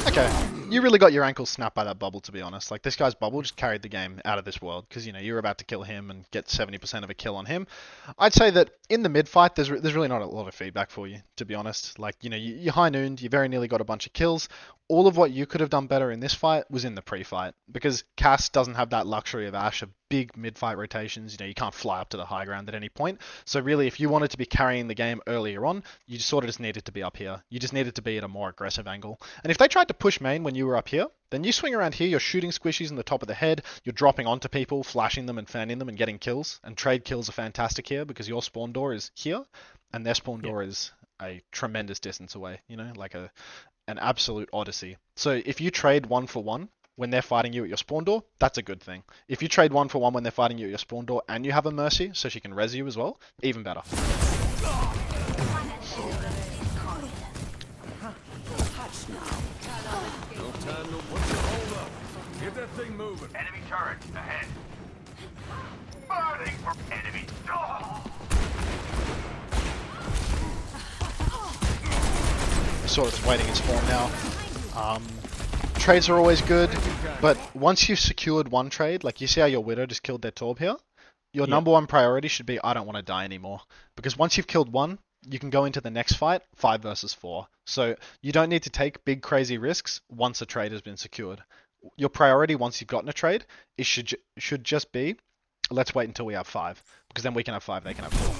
you. Okay. You really got your ankle snapped by that bubble, to be honest. Like, this guy's bubble just carried the game out of this world, because, you were about to kill him and get 70% of a kill on him. I'd say that in the mid-fight, there's really not a lot of feedback for you, to be honest. Like, you high-nooned, you very nearly got a bunch of kills. All of what you could have done better in this fight was in the pre-fight, because Cass doesn't have that luxury of Ashe of big mid-fight rotations. You can't fly up to the high ground at any point. So really, if you wanted to be carrying the game earlier on, you sort of just needed to be up here. You just needed to be at a more aggressive angle. And if they tried to push main when you were up here, then you swing around here, you're shooting squishies in the top of the head, you're dropping onto people, flashing them and fanning them and getting kills. And trade kills are fantastic here because your spawn door is here, and their spawn door is a tremendous distance away, like an absolute odyssey. So if you trade 1-for-1 when they're fighting you at your spawn door, that's a good thing. If you trade 1-for-1 when they're fighting you at your spawn door and you have a Mercy so she can res you as well, even better. Get that thing moving. Enemy turret ahead. Burning for enemy. Sort of waiting in spawn now. Trades are always good, but once you've secured one trade, like you see how your Widow just killed their Torb here, your number one priority should be, I don't want to die anymore. Because once you've killed one, you can go into the next fight 5 versus 4. So you don't need to take big crazy risks once a trade has been secured. Your priority once you've gotten a trade should just be, let's wait until we have 5. Because then we can have 5, they can have 4.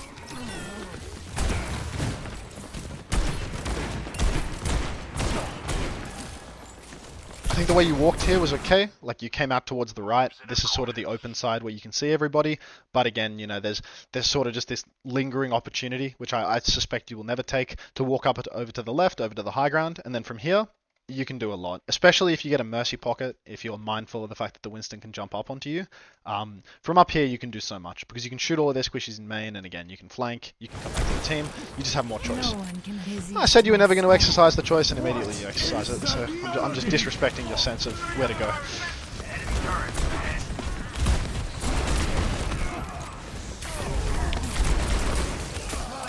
I I think the way you walked here was okay. Like you came out towards the right. This is sort of the open side where you can see everybody. But again, you know, there's sort of just this lingering opportunity, which I suspect you will never take, to walk up over to the left, over to the high ground, and then from here you can do a lot. Especially if you get a mercy pocket, if you're mindful of the fact that the Winston can jump up onto you. From up here you can do so much because you can shoot all of their squishies in main, and again you can flank, you can come back to the team. You just have more choice. No one can busy I said you were never going to exercise the choice, and immediately you exercise it. So I'm just disrespecting your sense of where to go.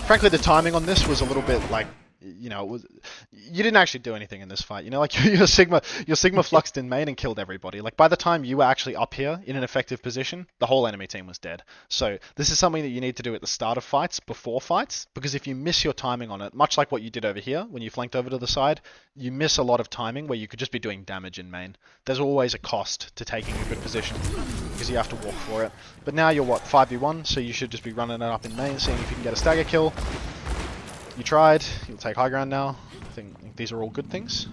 Frankly, the timing on this was a little bit like, you know, you didn't actually do anything in this fight. You know, like your Sigma fluxed in main and killed everybody. Like by the time you were actually up here in an effective position, the whole enemy team was dead. So this is something that you need to do at the start of fights, before fights, because if you miss your timing on it, much like what you did over here when you flanked over to the side, you miss a lot of timing where you could just be doing damage in main. There's always a cost to taking a good position because you have to walk for it. But now you're what, 5v1, so you should just be running it up in main, seeing if you can get a stagger kill. You tried, you'll take high ground now. I think these are all good things.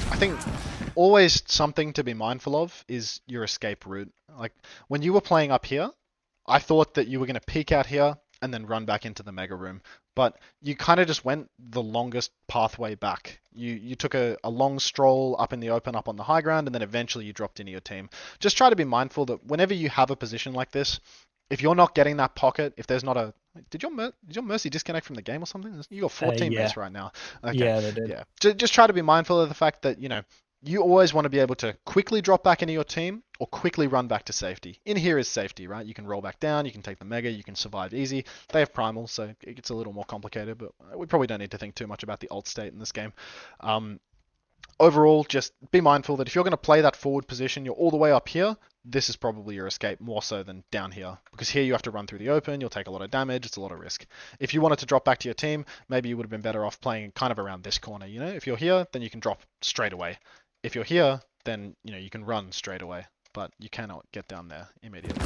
I think always something to be mindful of is your escape route. Like when you were playing up here, I thought that you were going to peek out here and then run back into the mega room. But you kind of just went the longest pathway back. You took a long stroll up in the open, up on the high ground, and then eventually you dropped into your team. Just try to be mindful that whenever you have a position like this, if you're not getting that pocket, if there's not a... Did your Mercy disconnect from the game or something? You got 4 teammates right now. Okay. Yeah, they did. Yeah. Just try to be mindful of the fact that, you know, you always want to be able to quickly drop back into your team or quickly run back to safety. In here is safety, right? You can roll back down, you can take the mega, you can survive easy. They have primal, so it gets a little more complicated, but we probably don't need to think too much about the ult state in this game. Overall, just be mindful that if you're going to play that forward position, you're all the way up here, this is probably your escape more so than down here. Because here you have to run through the open, you'll take a lot of damage, it's a lot of risk. If you wanted to drop back to your team, maybe you would have been better off playing kind of around this corner, you know? If you're here, then you can drop straight away. If you're here, then you know you can run straight away, but you cannot get down there immediately.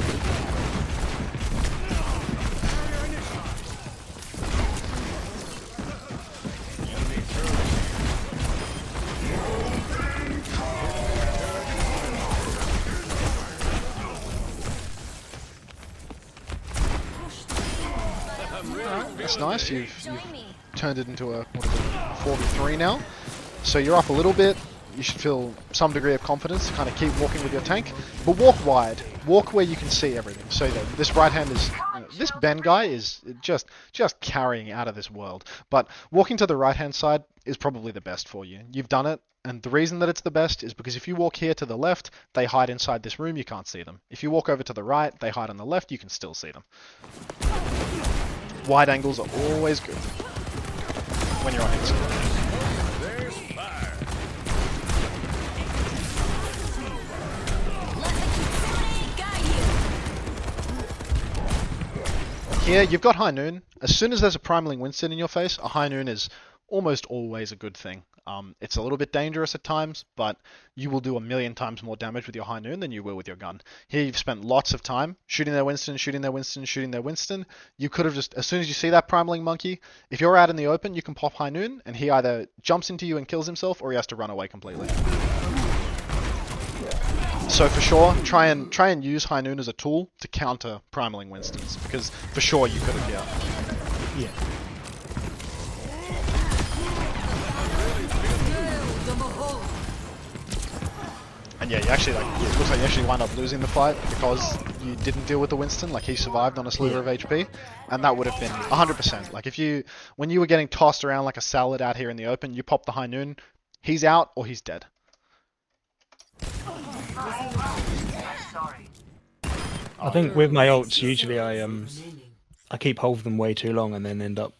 Alright, that's nice. You've turned it into a 4v3 now. So you're up a little bit. You should feel some degree of confidence to kind of keep walking with your tank, but walk wide. Walk where you can see everything. So this right hand is, this Ben guy is just carrying out of this world. But walking to the right hand side is probably the best for you. You've done it, and the reason that it's the best is because if you walk here to the left, they hide inside this room, you can't see them. If you walk over to the right, they hide on the left, you can still see them. Wide angles are always good when you're on inside. Here, you've got High Noon. As soon as there's a primaling Winston in your face, a High Noon is almost always a good thing. It's a little bit dangerous at times, but you will do 1,000,000 times more damage with your High Noon than you will with your gun. Here you've spent lots of time shooting their Winston, shooting their Winston, shooting their Winston. You could have just, as soon as you see that primaling monkey, if you're out in the open, you can pop High Noon, and he either jumps into you and kills himself, or he has to run away completely. So for sure, try and use High Noon as a tool to counter primaling Winstons, because for sure you could have, Yeah. And yeah, you actually it looks like you actually wind up losing the fight because you didn't deal with the Winston. Like he survived on a sliver of HP, and that would have been 100%. Like when you were getting tossed around like a salad out here in the open, you pop the High Noon, he's out or he's dead. I think with my ults, usually I keep hold of them way too long and then end up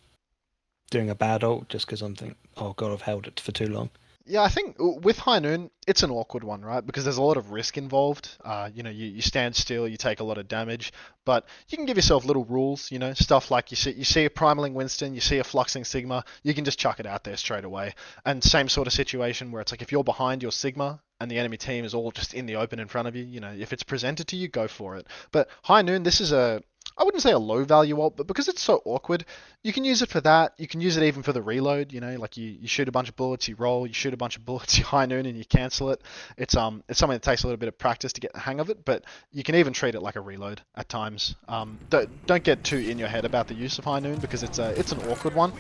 doing a bad ult just because I'm thinking, oh god, I've held it for too long. Yeah, I think with High Noon, it's an awkward one, right? Because there's a lot of risk involved. You stand still, you take a lot of damage, but you can give yourself little rules, stuff like you see a Primaling Winston, you see a Fluxing Sigma, you can just chuck it out there straight away. And same sort of situation where it's like if you're behind your Sigma and the enemy team is all just in the open in front of you, if it's presented to you, go for it. But High Noon, this is I wouldn't say a low value ult, but because it's so awkward, you can use it for that. You can use it even for the reload. Like you shoot a bunch of bullets, you roll, you shoot a bunch of bullets, you High Noon, and you cancel it. It's something that takes a little bit of practice to get the hang of it, but you can even treat it like a reload at times. Don't get too in your head about the use of High Noon because it's an awkward one.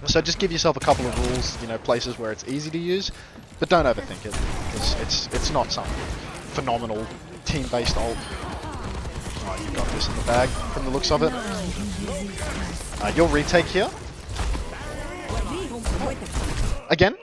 So just give yourself a couple of rules, places where it's easy to use, but don't overthink it because it's not some phenomenal team-based ult. Oh, you got this in the bag from the looks of it. Your retake here. Again,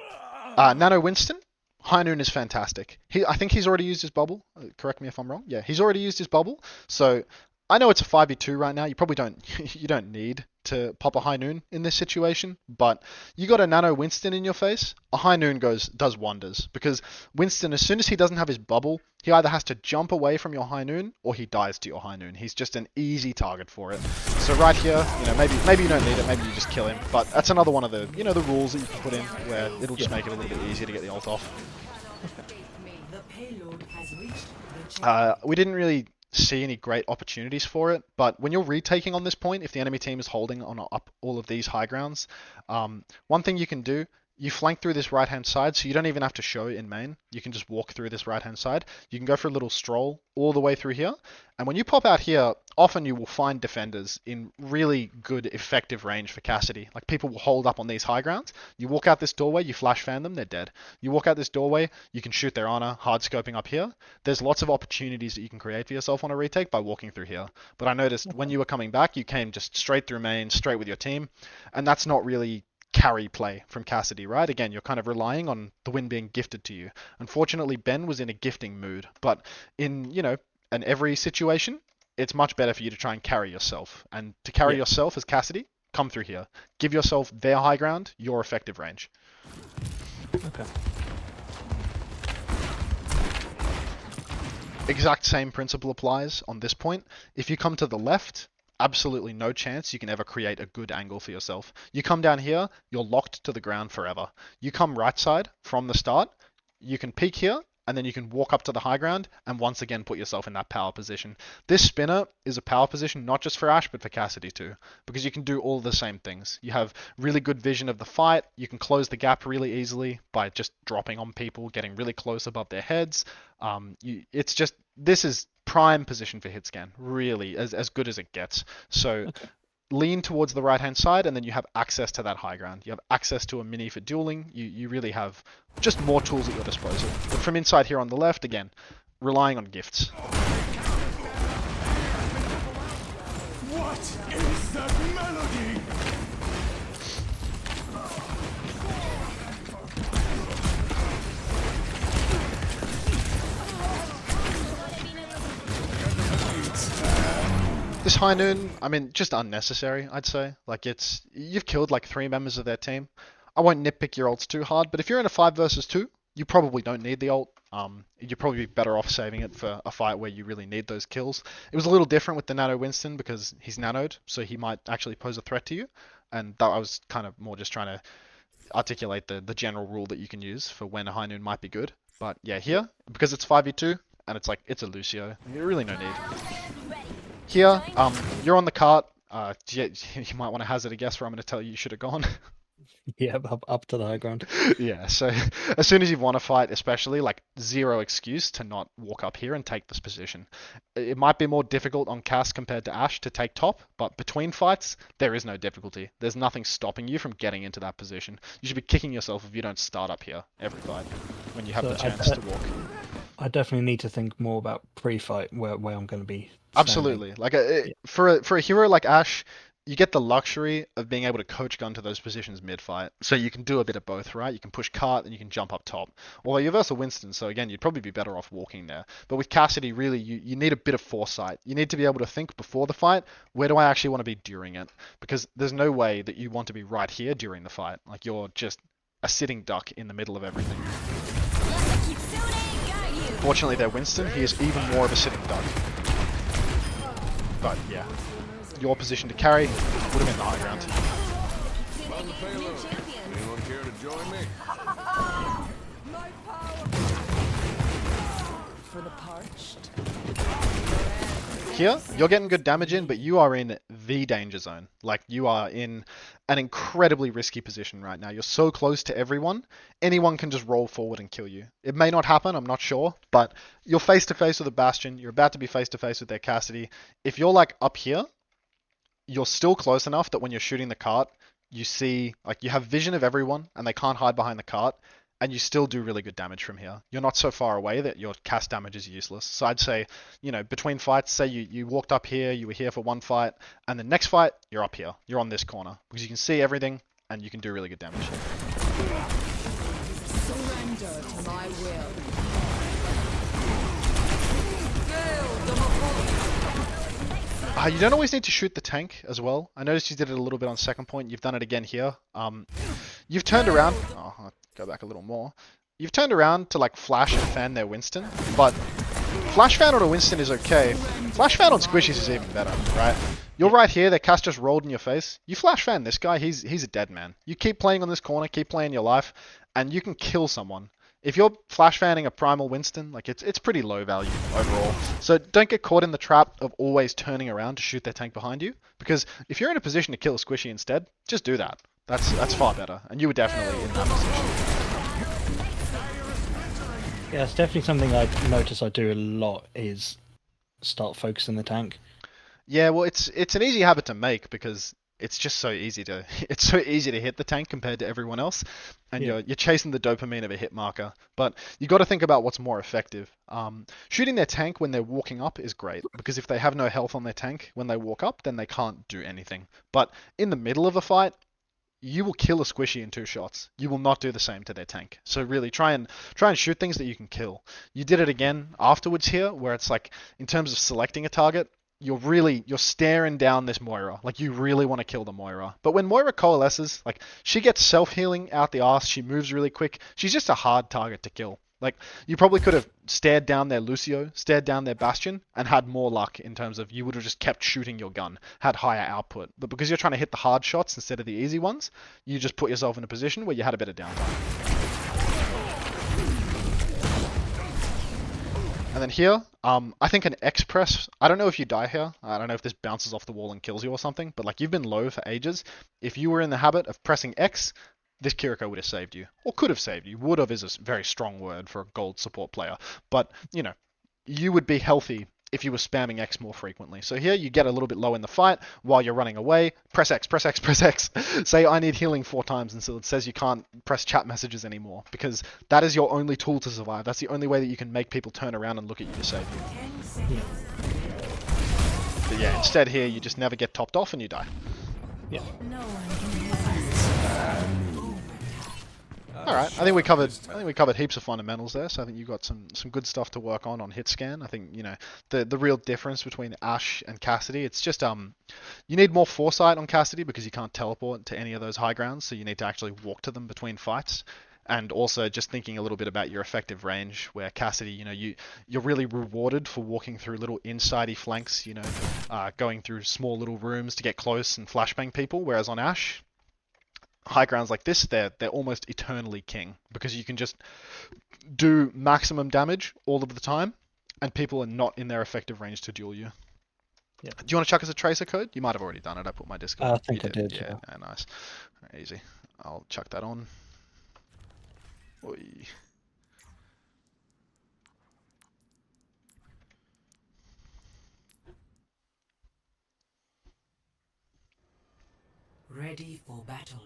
Nano Winston. High Noon is fantastic. I think he's already used his bubble. Correct me if I'm wrong. Yeah, he's already used his bubble. So I know it's a 5v2 right now. You probably don't need to pop a High Noon in this situation, but you got a Nano Winston in your face, a High Noon does wonders because Winston, as soon as he doesn't have his bubble, he either has to jump away from your High Noon or he dies to your High Noon. He's just an easy target for it. So right here, maybe you don't need it, maybe you just kill him, but that's another one of the the rules that you can put in where it'll just make it a little bit easier to get the ult off. We didn't really see any great opportunities for it, but when you're retaking on this point, if the enemy team is holding on up all of these high grounds, one thing you can do, you flank through this right hand side, so you don't even have to show in main. You can just walk through this right hand side. You can go for a little stroll all the way through here, and when you pop out here, often you will find defenders in really good effective range for Cassidy. Like people will hold up on these high grounds. You walk out this doorway, you flash fan them, they're dead. You walk out this doorway, you can shoot their honor, hard scoping up here. There's lots of opportunities that you can create for yourself on a retake by walking through here. But I noticed when you were coming back, you came just straight through main, straight with your team, and that's not really carry play from Cassidy, right? Again, you're kind of relying on the win being gifted to you. Unfortunately, Ben was in a gifting mood, but in, in every situation, it's much better for you to try and carry yourself. And to carry yourself as Cassidy, come through here. Give yourself their high ground, your effective range. Okay. Exact same principle applies on this point. If you come to the left, absolutely no chance you can ever create a good angle for yourself. You come down here, you're locked to the ground forever. You come right side from the start, you can peek here, and then you can walk up to the high ground and once again put yourself in that power position. This spinner is a power position not just for Ashe but for Cassidy too, because you can do all the same things. You have really good vision of the fight, you can close the gap really easily by just dropping on people, getting really close above their heads. This is prime position for hit scan, really, as good as it gets. So lean towards the right hand side and then you have access to that high ground. You have access to a mini for dueling. You really have just more tools at your disposal. But from inside here on the left, again, relying on gifts. What is that melody? This High Noon, I mean, just unnecessary, I'd say. Like, you've killed like 3 members of their team. I won't nitpick your ults too hard, but if you're in a 5 versus 2, you probably don't need the ult. You'd probably be better off saving it for a fight where you really need those kills. It was a little different with the Nano Winston because he's nanoed, so he might actually pose a threat to you. And that I was kind of more just trying to articulate the general rule that you can use for when a High Noon might be good. But yeah, here, because it's 5v2, and it's a Lucio, you really no need. Here, you're on the cart. You might want to hazard a guess where I'm going to tell you should have gone. Yeah, up to the high ground. Yeah, so as soon as you've won a fight, especially, like, zero excuse to not walk up here and take this position. It might be more difficult on Cass compared to Ashe to take top, but between fights, there is no difficulty. There's nothing stopping you from getting into that position. You should be kicking yourself if you don't start up here every fight when you have the chance to walk. I definitely need to think more about pre-fight where I'm going to be standing. Absolutely. Like for a hero like Ashe, you get the luxury of being able to coach gun to those positions mid-fight. So you can do a bit of both, right? You can push cart and you can jump up top. Although you're versus Winston, so again, you'd probably be better off walking there. But with Cassidy, really, you need a bit of foresight. You need to be able to think before the fight, where do I actually want to be during it? Because there's no way that you want to be right here during the fight. Like, you're just a sitting duck in the middle of everything. Let the Kitsune guide you. Fortunately, their Winston, he is even more of a sitting duck. But yeah, your position to carry would have been the high ground. On the payload. Anyone care to join me? For the parched. Here, you're getting good damage in, but you are in the danger zone. Like, you are in an incredibly risky position right now. You're so close to everyone, anyone can just roll forward and kill you. It may not happen, I'm not sure, but you're face to face with a Bastion, you're about to be face to face with their Cassidy. If you're like up here, you're still close enough that when you're shooting the cart, you see, like, you have vision of everyone and they can't hide behind the cart, and you still do really good damage from here. You're not so far away that your cast damage is useless. So I'd say, you know, between fights, say you walked up here, you were here for one fight, and the next fight, you're up here. You're on this corner. Because you can see everything, and you can do really good damage. Surrender to my will. You don't always need to shoot the tank as well. I noticed you did it a little bit on second point. You've done it again here. You've turned around. Oh, I'll go back a little more. You've turned around to like flash and fan their Winston, but flash fan on a Winston is okay. Flash fan on squishies is even better, right? You're right here. Their cast just rolled in your face. You flash fan this guy. He's a dead man. You keep playing on this corner, keep playing your life, and you can kill someone. If you're flash fanning a primal Winston, like it's pretty low value overall. So don't get caught in the trap of always turning around to shoot their tank behind you, because if you're in a position to kill a squishy instead, just do that. That's far better, and you were definitely in that position. Yeah, it's definitely something I notice I do a lot is start focusing the tank. Yeah, well, it's an easy habit to make because it's just so easy to hit the tank compared to everyone else, and Yeah. you're chasing the dopamine of a hit marker. But you got to think about what's more effective. Shooting their tank when they're walking up is great because if they have no health on their tank when they walk up, then they can't do anything. But in the middle of a fight, you will kill a squishy in 2 shots. You will not do the same to their tank. So really try and shoot things that you can kill. You did it again afterwards here, where it's like in terms of selecting a target, you're staring down this Moira. Like you really want to kill the Moira. But when Moira coalesces, like she gets self-healing out the arse, she moves really quick. She's just a hard target to kill. Like you probably could have stared down their Lucio, stared down their Bastion, and had more luck in terms of you would have just kept shooting your gun, had higher output. But because you're trying to hit the hard shots instead of the easy ones, you just put yourself in a position where you had a bit of downtime. And then here, I think an X press, I don't know if you die here, I don't know if this bounces off the wall and kills you or something, but like you've been low for ages. If you were in the habit of pressing X, this Kiriko would have saved you, or could have saved you. Would have is a very strong word for a gold support player, but you know, you would be healthy if you were spamming X more frequently. So here you get a little bit low in the fight while you're running away, press X, press X, press X. Say I need healing 4 times until it says you can't press chat messages anymore, because that is your only tool to survive. That's the only way that you can make people turn around and look at you to save you. But yeah, instead here you just never get topped off and you die. Yeah. No one can resist. Alright, I think we covered heaps of fundamentals there, so I think you got some good stuff to work on hit scan. I think, you know, the real difference between Ashe and Cassidy, it's just you need more foresight on Cassidy because you can't teleport to any of those high grounds, so you need to actually walk to them between fights. And also just thinking a little bit about your effective range, where Cassidy, you know, you're really rewarded for walking through little insidey flanks, you know, going through small little rooms to get close and flashbang people, whereas on Ashe, high grounds like this, they're almost eternally king because you can just do maximum damage all of the time, and people are not in their effective range to duel you. Yeah. Do you want to chuck us a tracer code? You might have already done it. I put my Discord. I think I did. Yeah, nice. Easy. I'll chuck that on. Oi. Ready for battle.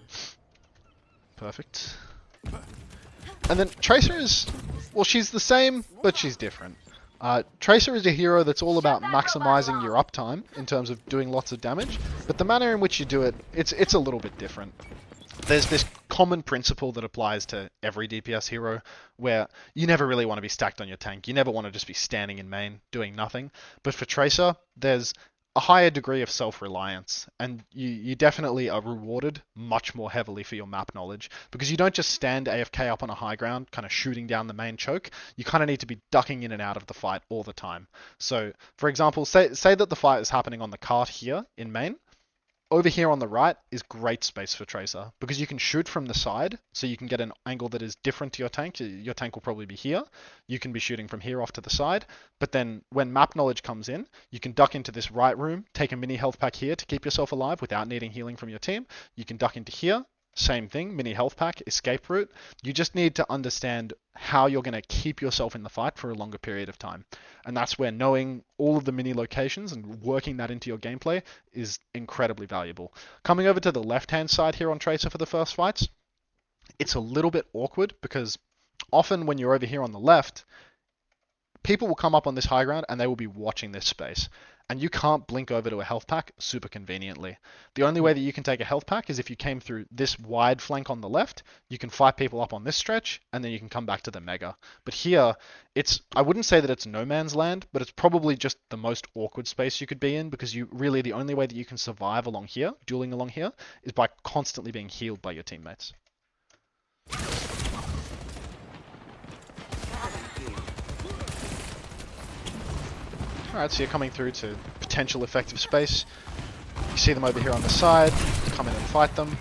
Perfect. And then Tracer is, well, she's the same, but she's different. Tracer is a hero that's all about maximizing your uptime in terms of doing lots of damage, but the manner in which you do it, it's a little bit different. There's this common principle that applies to every DPS hero where you never really want to be stacked on your tank. You never want to just be standing in main doing nothing. But for Tracer, there's a higher degree of self-reliance, and you definitely are rewarded much more heavily for your map knowledge, because you don't just stand AFK up on a high ground kind of shooting down the main choke. You kind of need to be ducking in and out of the fight all the time. So for example, say that the fight is happening on the cart here in main. Over here on the right is great space for Tracer, because you can shoot from the side, so you can get an angle that is different to your tank. Your tank will probably be here. You can be shooting from here off to the side, but then when map knowledge comes in, you can duck into this right room, take a mini health pack here to keep yourself alive without needing healing from your team. You can duck into here, same thing, mini health pack, escape route. You just need to understand how you're going to keep yourself in the fight for a longer period of time. And that's where knowing all of the mini locations and working that into your gameplay is incredibly valuable. Coming over to the left-hand side here on Tracer for the first fights, it's a little bit awkward, because often when you're over here on the left, people will come up on this high ground and they will be watching this space. And you can't blink over to a health pack super conveniently. The only way that you can take a health pack is if you came through this wide flank on the left. You can fight people up on this stretch, and then you can come back to the mega. But here, I wouldn't say that it's no man's land, but it's probably just the most awkward space you could be in, because the only way that you can survive along here, dueling along here, is by constantly being healed by your teammates. Alright, so you're coming through to potential effective space. You see them over here on the side. Come in and fight them.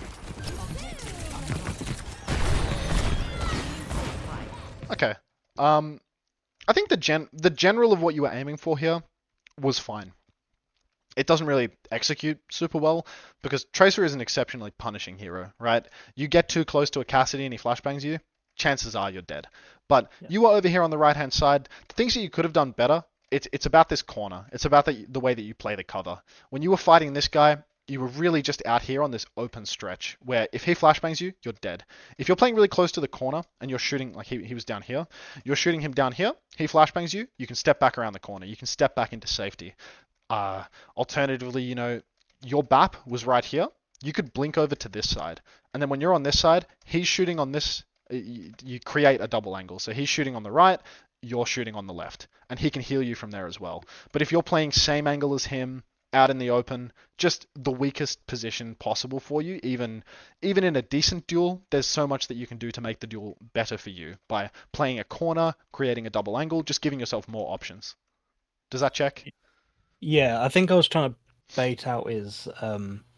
Okay. I think the general of what you were aiming for here was fine. It doesn't really execute super well, because Tracer is an exceptionally punishing hero, right? You get too close to a Cassidy and he flashbangs you, chances are you're dead. But you are over here on the right-hand side. The things that you could have done better, it's about this corner. It's about the way that you play the cover. When you were fighting this guy, you were really just out here on this open stretch, where if he flashbangs you, you're dead. If you're playing really close to the corner and you're shooting, like he was down here, you're shooting him down here, he flashbangs you, you can step back around the corner. You can step back into safety. Alternatively, your BAP was right here. You could blink over to this side. And then when you're on this side, he's shooting on this. You create a double angle. So he's shooting on the right, you're shooting on the left, and he can heal you from there as well. But if you're playing same angle as him, out in the open, just the weakest position possible for you, even in a decent duel, there's so much that you can do to make the duel better for you by playing a corner, creating a double angle, just giving yourself more options. Does that check? Yeah, I think I was trying to bait out his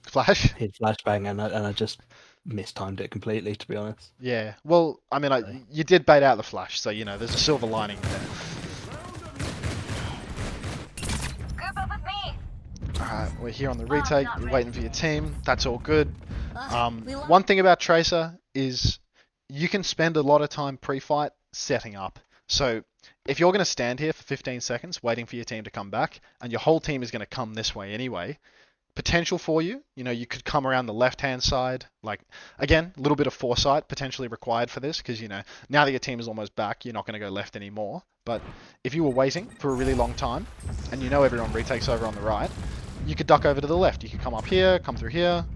Flash? his flashbang, and I just mistimed it completely, to be honest. Yeah, well, I mean, you did bait out the flash, so, there's a silver lining there. Group up with me. Alright, we're here on the retake, not you're ready. waiting for your team, that's all good. We love- One thing about Tracer is you can spend a lot of time pre-fight setting up. So if you're going to stand here for 15 seconds waiting for your team to come back, and your whole team is going to come this way anyway, potential for you, you could come around the left-hand side. Like, again, a little bit of foresight potentially required for this, because, now that your team is almost back, you're not going to go left anymore. But if you were waiting for a really long time, and everyone retakes over on the right, you could duck over to the left. You could come up here, come through here,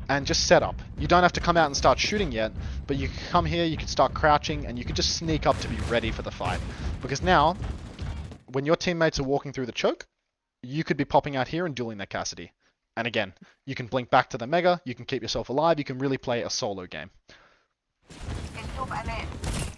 and just set up. You don't have to come out and start shooting yet, but you can come here, you can start crouching, and you can just sneak up to be ready for the fight. Because now, when your teammates are walking through the choke, you could be popping out here and dueling their Cassidy. And again, you can blink back to the mega, you can keep yourself alive, you can really play a solo game.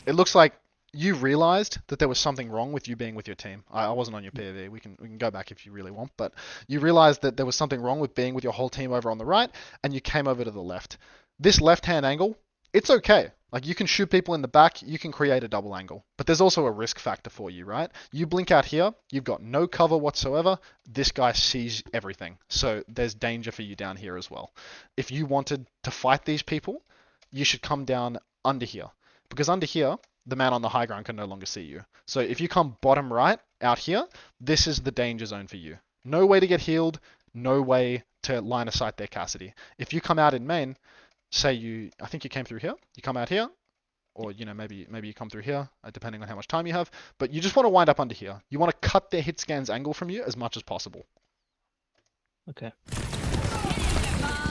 It looks like you realized that there was something wrong with you being with your team. I wasn't on your POV, we can go back if you really want, but you realized that there was something wrong with being with your whole team over on the right, and you came over to the left. This left-hand angle, it's okay. Like, you can shoot people in the back, you can create a double angle. But there's also a risk factor for you, right? You blink out here, you've got no cover whatsoever, this guy sees everything. So there's danger for you down here as well. If you wanted to fight these people, you should come down under here. Because under here, the man on the high ground can no longer see you. So if you come bottom right, out here, this is the danger zone for you. No way to get healed, no way to line of sight their Cassidy. If you come out in main, say I think you came through here, you come out here, or maybe you come through here, depending on how much time you have, but you just want to wind up under here. You want to cut their hit scan's angle from you as much as possible. Okay.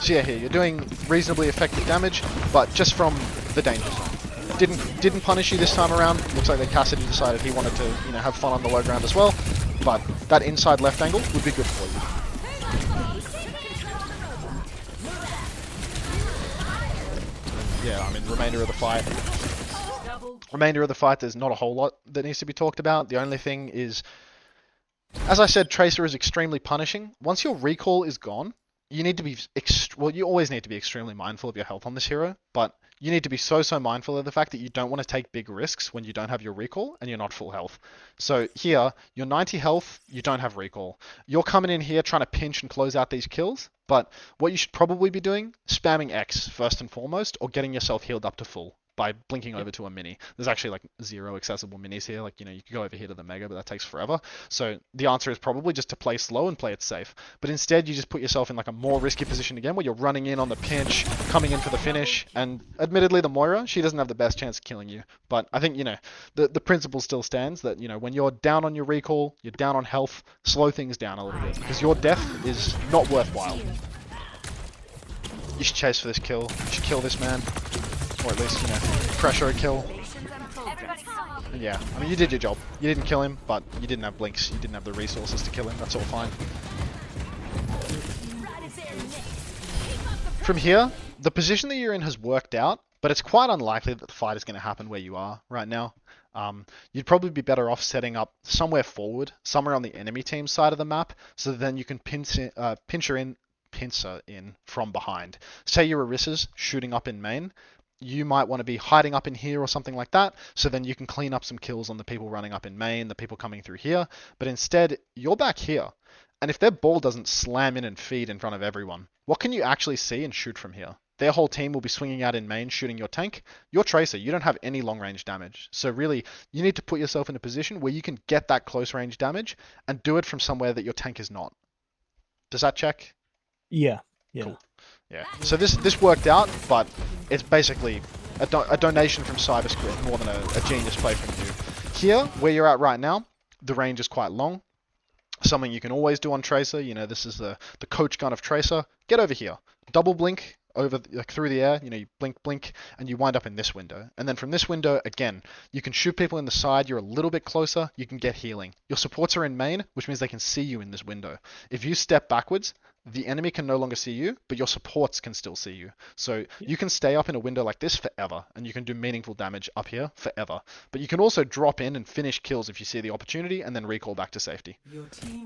So yeah, here you're doing reasonably effective damage, but just from the danger zone. Didn't punish you this time around. Looks like the Cassidy decided he wanted to have fun on the low ground as well, but that inside left angle would be good for you. yeah, I mean, remainder of the fight. Remainder of the fight, there's not a whole lot that needs to be talked about. The only thing is, as I said, Tracer is extremely punishing. Once your recall is gone, you need to be well, you always need to be extremely mindful of your health on this hero, but you need to be so mindful of the fact that you don't want to take big risks when you don't have your recall and you're not full health. So here, you're 90 health, you don't have recall. You're coming in here trying to pinch and close out these kills, but what you should probably be doing, spamming X first and foremost, or getting yourself healed up to full by blinking over to a mini. There's actually like 0 accessible minis here. Like, you know, you could go over here to the mega, but that takes forever. So the answer is probably just to play slow and play it safe. But instead, you just put yourself in like a more risky position again, where you're running in on the pinch, coming in for the finish. And admittedly, the Moira, she doesn't have the best chance of killing you. But I think, you know, the principle still stands that, you know, when you're down on your recall, you're down on health, slow things down a little bit, because your death is not worthwhile. You should chase for this kill. You should kill this man. Or at least, you know, pressure a kill. And yeah, I mean, you did your job. You didn't kill him, but you didn't have blinks. You didn't have the resources to kill him. That's all fine. From here, the position that you're in has worked out, but it's quite unlikely that the fight is going to happen where you are right now. You'd probably be better off setting up somewhere forward, somewhere on the enemy team side of the map, so that then you can pincer in from behind. Say you're Orissa's shooting up in main. You might want to be hiding up in here or something like that, so then you can clean up some kills on the people running up in main, the people coming through here, but instead, you're back here. And if their ball doesn't slam in and feed in front of everyone, what can you actually see and shoot from here? Their whole team will be swinging out in main, shooting your tank. Your Tracer, you don't have any long-range damage. So really, you need to put yourself in a position where you can get that close-range damage and do it from somewhere that your tank is not. Does that check? Yeah. Cool. Yeah. So this worked out, but it's basically a donation from Cyberscript more than a genius play from you. Here, where you're at right now, the range is quite long. Something you can always do on Tracer, you know, this is the coach gun of Tracer. Get over here. Double blink over like through the air, you know, you blink, and you wind up in this window. And then from this window, again, you can shoot people in the side, you're a little bit closer, you can get healing. Your supports are in main, which means they can see you in this window. If you step backwards, the enemy can no longer see you, but your supports can still see you. So you can stay up in a window like this forever, and you can do meaningful damage up here forever. But you can also drop in and finish kills if you see the opportunity, and then recall back to safety.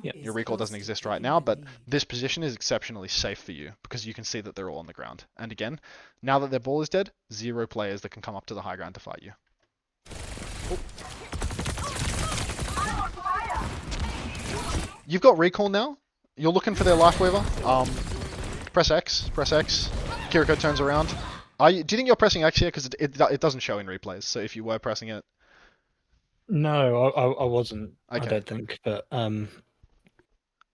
Your recall doesn't exist right now, but this position is exceptionally safe for you, because you can see that they're all on the ground. And again, now that their ball is dead, 0 players that can come up to the high ground to fight you. Oh. You've got recall now. You're looking for their life weaver. Press X. Kiriko turns around. Do you think you're pressing X here? Because it doesn't show in replays. So if you were pressing it, No, I wasn't. Okay. I don't think. But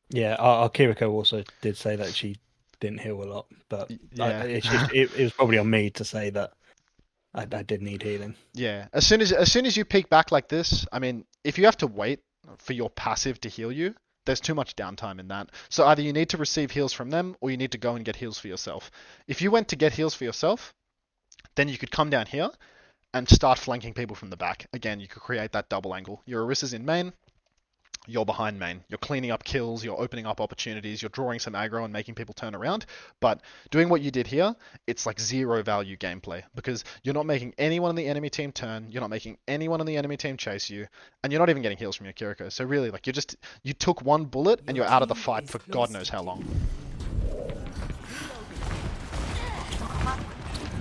yeah, our Kiriko also did say that she didn't heal a lot, but yeah, it was probably on me to say that I did need healing. Yeah. As soon as you peek back like this, I mean, if you have to wait for your passive to heal you, there's too much downtime in that. So either you need to receive heals from them, or you need to go and get heals for yourself. If you went to get heals for yourself, then you could come down here and start flanking people from the back. Again, you could create that double angle. Your Orissa's in main, you're behind main. You're cleaning up kills, you're opening up opportunities, you're drawing some aggro and making people turn around. But doing what you did here, it's like 0 value gameplay, because you're not making anyone in the enemy team turn, you're not making anyone in the enemy team chase you, and you're not even getting heals from your Kiriko. So really, like, you took one bullet and you're out of the fight for God knows how long.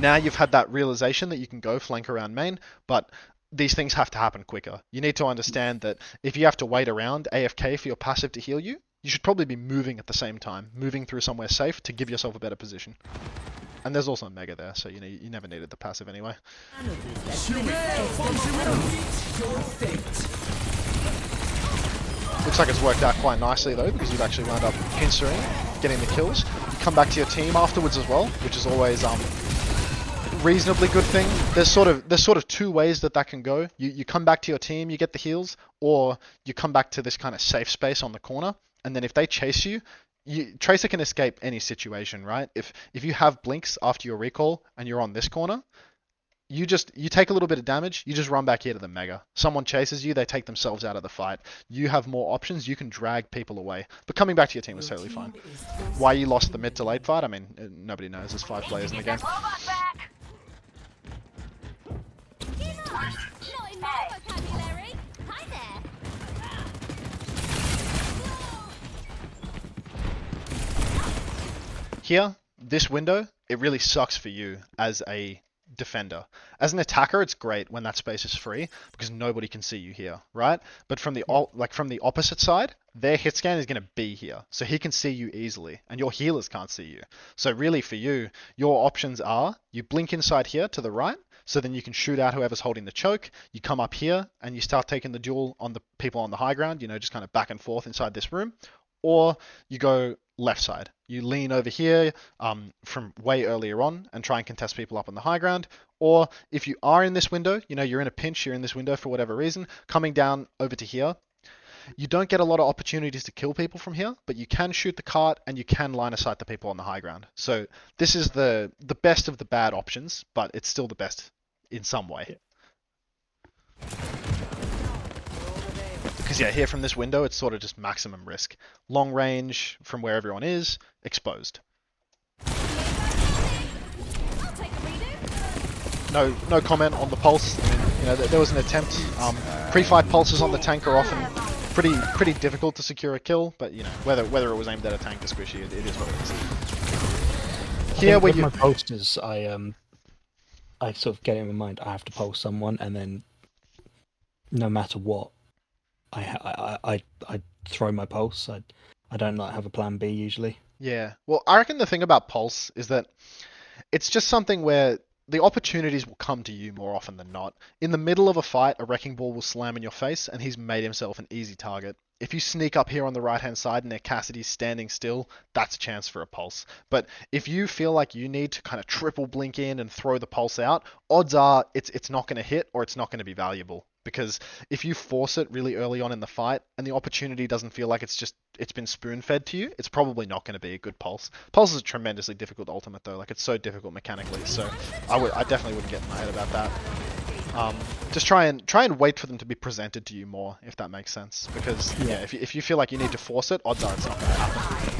Now you've had that realization that you can go flank around main, but these things have to happen quicker. You need to understand that if you have to wait around AFK for your passive to heal you, you should probably be moving at the same time, moving through somewhere safe to give yourself a better position. And there's also a mega there, so you know you never needed the passive anyway. Looks like it's worked out quite nicely though, because you've actually wound up pincering, getting the kills. You come back to your team afterwards as well, which is always reasonably good thing. There's sort of 2 ways that can go. You come back to your team, you get the heals, or you come back to this kind of safe space on the corner, and then if they chase you, Tracer can escape any situation, right? If you have blinks after your recall and you're on this corner, you take a little bit of damage, you just run back here to the mega. Someone chases you, they take themselves out of the fight. You have more options, you can drag people away. But coming back to your team is totally fine. Why you lost the mid to late fight, I mean, nobody knows. There's 5 players in the game. Here, this window, it really sucks for you as a defender. As an attacker, it's great when that space is free because nobody can see you here, right? But from the from the opposite side, their hit scan is going to be here, so he can see you easily, and your healers can't see you. So really, for you, your options are you blink inside here to the right, so then you can shoot out whoever's holding the choke. You come up here and you start taking the duel on the people on the high ground. You know, just kind of back and forth inside this room, or you go left side. You lean over here from way earlier on and try and contest people up on the high ground. Or if you are in this window, you know, you're in a pinch, you're in this window for whatever reason, coming down over to here, you don't get a lot of opportunities to kill people from here, but you can shoot the cart and you can line of sight the people on the high ground. So this is the best of the bad options, but it's still the best in some way. Because yeah, here from this window, it's sort of just maximum risk. Long range from where everyone is, exposed. No comment on the pulse. I mean, you know, there was an attempt. Pre-fight pulses on the tank are often pretty difficult to secure a kill, but you know, whether it was aimed at a tank or squishy, it is what it is. Here, where my posters, I sort of get in my mind I have to pulse someone, and then no matter what, I throw my pulse. I don't like have a plan B usually. Yeah. Well, I reckon the thing about pulse is that it's just something where the opportunities will come to you more often than not. In the middle of a fight, a wrecking ball will slam in your face, and he's made himself an easy target. If you sneak up here on the right-hand side and their Cassidy's standing still, that's a chance for a pulse. But if you feel like you need to kind of triple blink in and throw the pulse out, odds are it's not going to hit or it's not going to be valuable. Because if you force it really early on in the fight and the opportunity doesn't feel like it's been spoon-fed to you, it's probably not going to be a good pulse. Pulse is a tremendously difficult ultimate though, like it's so difficult mechanically, so I definitely wouldn't get in my head about that. Just try and wait for them to be presented to you more, if that makes sense. Because yeah, if you feel like you need to force it, odds are it's not going to happen.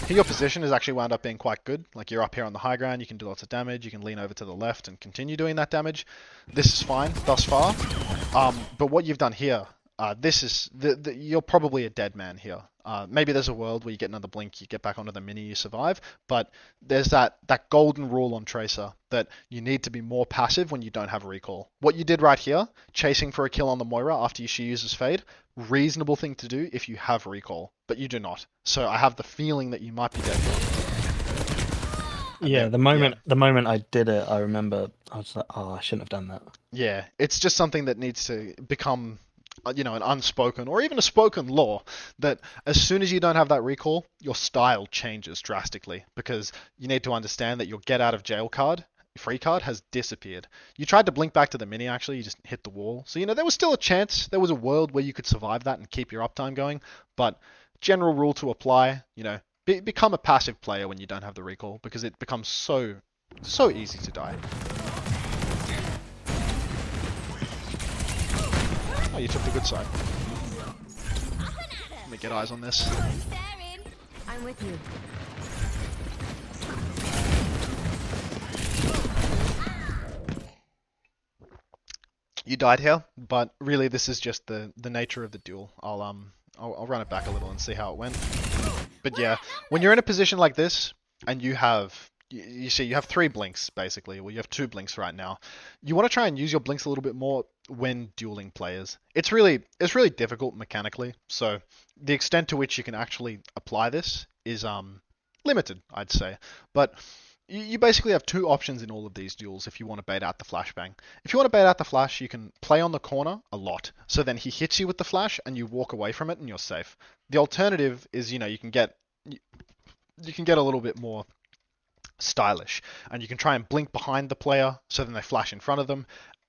Here, your position has actually wound up being quite good. Like you're up here on the high ground, you can do lots of damage, you can lean over to the left and continue doing that damage. This is fine thus far. But what you've done here, this is you're probably a dead man here. Maybe there's a world where you get another blink, you get back onto the mini, you survive. But there's that golden rule on Tracer that you need to be more passive when you don't have a recall. What you did right here, chasing for a kill on the Moira after she uses Fade, reasonable thing to do if you have recall, but you do not. So I have the feeling that you might be dead. Yeah, the moment I did it, I remember I was like, oh, I shouldn't have done that. Yeah, it's just something that needs to become, you know, an unspoken or even a spoken law that as soon as you don't have that recall, your style changes drastically because you need to understand that your get out of jail card, free card, has disappeared. You tried to blink back to the mini, actually, you just hit the wall. So, you know, there was still a chance, there was a world where you could survive that and keep your uptime going, but general rule to apply, you know, become a passive player when you don't have the recall because it becomes so easy to die. Oh, you took the good side. Let me get eyes on this. I'm with you. You died here, but really this is just the nature of the duel. I'll run it back a little and see how it went. But yeah, when you're in a position like this and you have you see you have 3 blinks basically, well you have 2 blinks right now. You want to try and use your blinks a little bit more when dueling players. It's really difficult mechanically, so the extent to which you can actually apply this is limited, I'd say. But you basically have 2 options in all of these duels if you want to bait out the flashbang. If you want to bait out the flash, you can play on the corner a lot. So then he hits you with the flash and you walk away from it and you're safe. The alternative is, you know, you can get a little bit more stylish and you can try and blink behind the player so then they flash in front of them.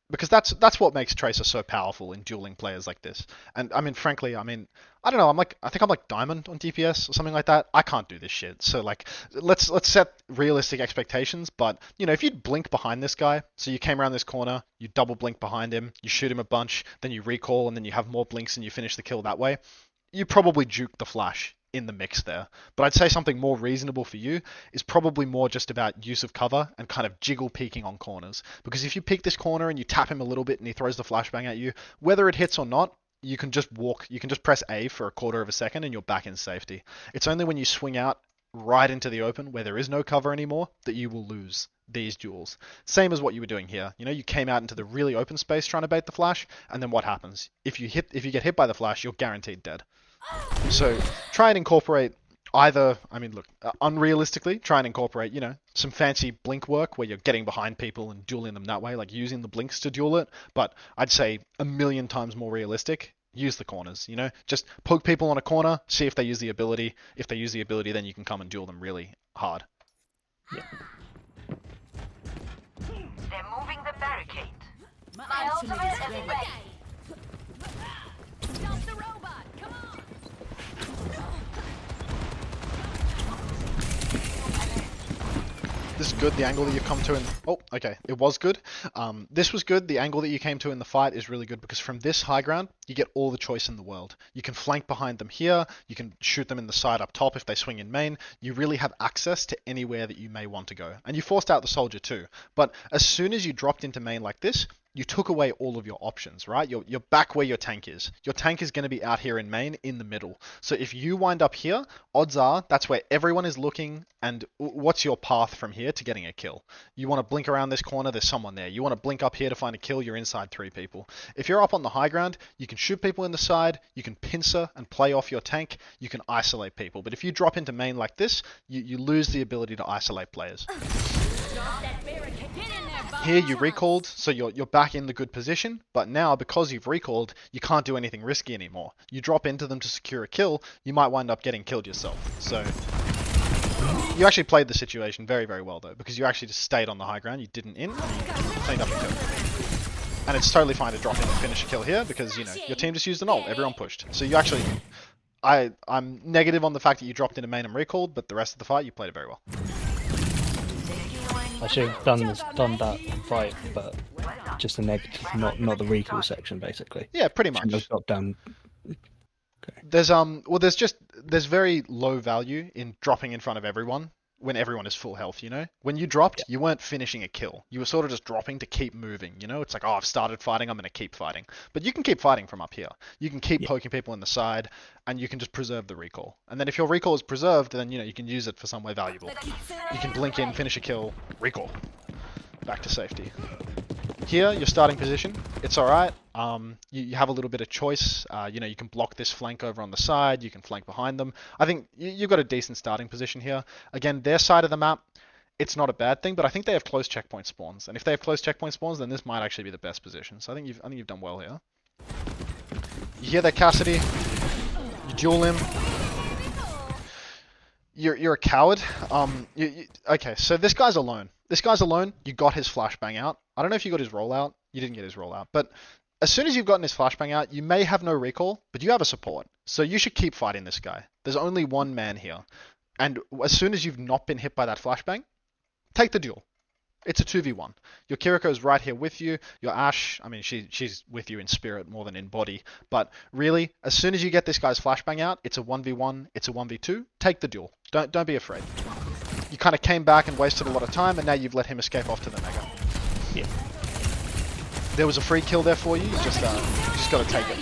Because that's what makes Tracer so powerful in dueling players like this. And I mean, frankly, I don't know, I think I'm like Diamond on DPS or something like that. I can't do this shit. So like, let's set realistic expectations. But you know, if you'd blink behind this guy, so you came around this corner, you double blink behind him, you shoot him a bunch, then you recall, and then you have more blinks and you finish the kill that way, you probably juke the flash in the mix there. But I'd say something more reasonable for you is probably more just about use of cover and kind of jiggle peeking on corners. Because if you peek this corner and you tap him a little bit and he throws the flashbang at you, whether it hits or not, you can just walk, you can just press A for a quarter of a second and you're back in safety. It's only when you swing out right into the open where there is no cover anymore that you will lose these duels. Same as what you were doing here. You know, you came out into the really open space trying to bait the flash, and then what happens? If you get hit by the flash, you're guaranteed dead. So try and incorporate either, I mean, look, unrealistically, try and incorporate, you know, some fancy blink work where you're getting behind people and dueling them that way, like using the blinks to duel it. But I'd say a million times more realistic, use the corners, you know, just poke people on a corner, see if they use the ability. If they use the ability, then you can come and duel them really hard. Yeah. They're moving the barricade. My ultimate is ready. Stop the robot! Come on! This is good, the angle that you come to in... Oh, okay, it was good. This was good, the angle that you came to in the fight is really good because from this high ground, you get all the choice in the world. You can flank behind them here, you can shoot them in the side up top if they swing in main. You really have access to anywhere that you may want to go. And you forced out the soldier too. But as soon as you dropped into main like this, you took away all of your options, right? You're back where your tank is. Your tank is going to be out here in main in the middle. So if you wind up here, odds are that's where everyone is looking, and what's your path from here to getting a kill? You want to blink around this corner, there's someone there. You want to blink up here to find a kill, you're inside 3 people. If you're up on the high ground, you can shoot people in the side, you can pincer and play off your tank, you can isolate people. But if you drop into main like this, you lose the ability to isolate players. Here you recalled, so you're back in the good position, but now because you've recalled, you can't do anything risky anymore. You drop into them to secure a kill, you might wind up getting killed yourself. So you actually played the situation very, very well though, because you actually just stayed on the high ground, you didn't in, and you cleaned up a kill. And it's totally fine to drop in and finish a kill here, because, you know, your team just used an ult, everyone pushed. So you actually, I'm negative on the fact that you dropped into main and recalled, but the rest of the fight, you played it very well. I should have done that fight, but just the negative, not the recall section, basically. Yeah, pretty much. Drop down. Okay. There's very low value in dropping in front of everyone when everyone is full health, you know? When you dropped, you weren't finishing a kill. You were sort of just dropping to keep moving, you know? It's like, oh, I've started fighting, I'm going to keep fighting. But you can keep fighting from up here. You can keep poking people in the side, and you can just preserve the recall. And then if your recall is preserved, then, you know, you can use it for somewhere valuable. You can blink in, finish a kill, recall. Back to safety. Here, your starting position, it's alright. You have a little bit of choice. You know, you can block this flank over on the side, you can flank behind them. I think you've got a decent starting position here. Again, their side of the map, it's not a bad thing, but I think they have close checkpoint spawns. And if they have close checkpoint spawns, then this might actually be the best position. So I think you've done well here. You hear that, Cassidy? You duel him. You're a coward. Okay, so this guy's alone. This guy's alone. You got his flashbang out. I don't know if you got his rollout. You didn't get his rollout. But as soon as you've gotten his flashbang out, you may have no recall, but you have a support. So you should keep fighting this guy. There's only one man here. And as soon as you've not been hit by that flashbang, take the duel. It's a 2v1. Your Kiriko's right here with you. Your Ashe, I mean, she's with you in spirit more than in body. But really, as soon as you get this guy's flashbang out, it's a 1v1, it's a 1v2. Take the duel. Don't be afraid. You kind of came back and wasted a lot of time, and now you've let him escape off to the Mega. Yeah. There was a free kill there for you. You just got to take it.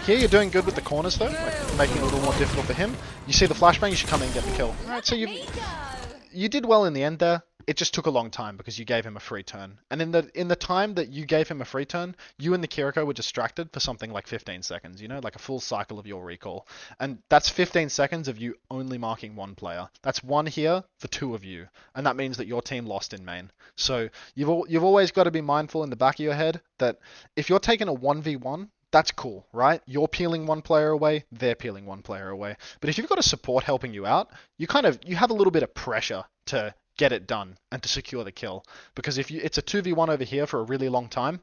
Here you're doing good with the corners though, like making it a little more difficult for him. You see the flashbang, you should come in and get the kill. Alright, so you did well in the end there. It just took a long time because you gave him a free turn. And in the time that you gave him a free turn, you and the Kiriko were distracted for something like 15 seconds, you know, like a full cycle of your recall. And that's 15 seconds of you only marking one player. That's one here for 2 of you. And that means that your team lost in main. So you've always got to be mindful in the back of your head that if you're taking a 1v1, that's cool, right? You're peeling one player away, they're peeling one player away. But if you've got a support helping you out, you have a little bit of pressure to get it done and to secure the kill. Because if it's a 2v1 over here for a really long time,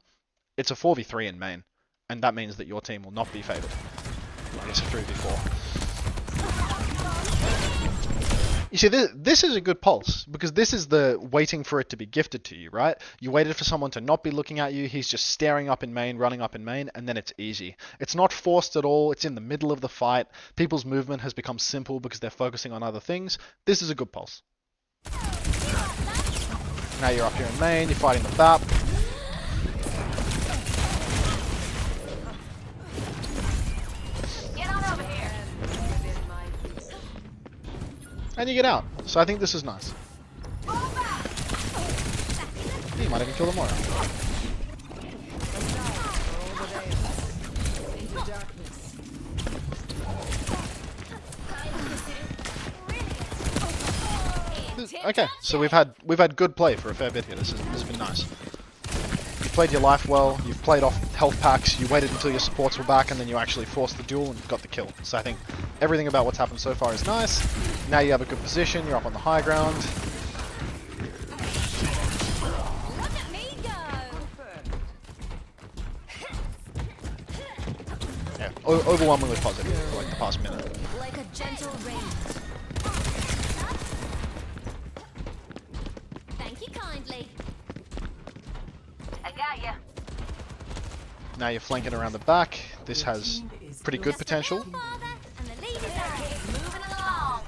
it's a 4v3 in main. And that means that your team will not be favored. I guess a 3v4. You see, this is a good pulse, because this is the waiting for it to be gifted to you, right? You waited for someone to not be looking at you, he's just staring up in main, running up in main, and then it's easy. It's not forced at all, it's in the middle of the fight, people's movement has become simple because they're focusing on other things. This is a good pulse. Now you're up here in main, you're fighting the BAP. and you get out. So I think this is nice. You might even kill the Moira. Okay, so we've had good play for a fair bit here. This has been nice. You played your life well. You've played off health packs. You waited until your supports were back, and then you actually forced the duel and got the kill. So I think everything about what's happened so far is nice. Now you have a good position. You're up on the high ground. Look at me go. Yeah, overwhelmingly positive for like the past minute. Like a gentle rain. Thank you kindly. I got ya. Now you're flanking around the back. This has pretty good potential. Father, and the lead is ours. Moving along.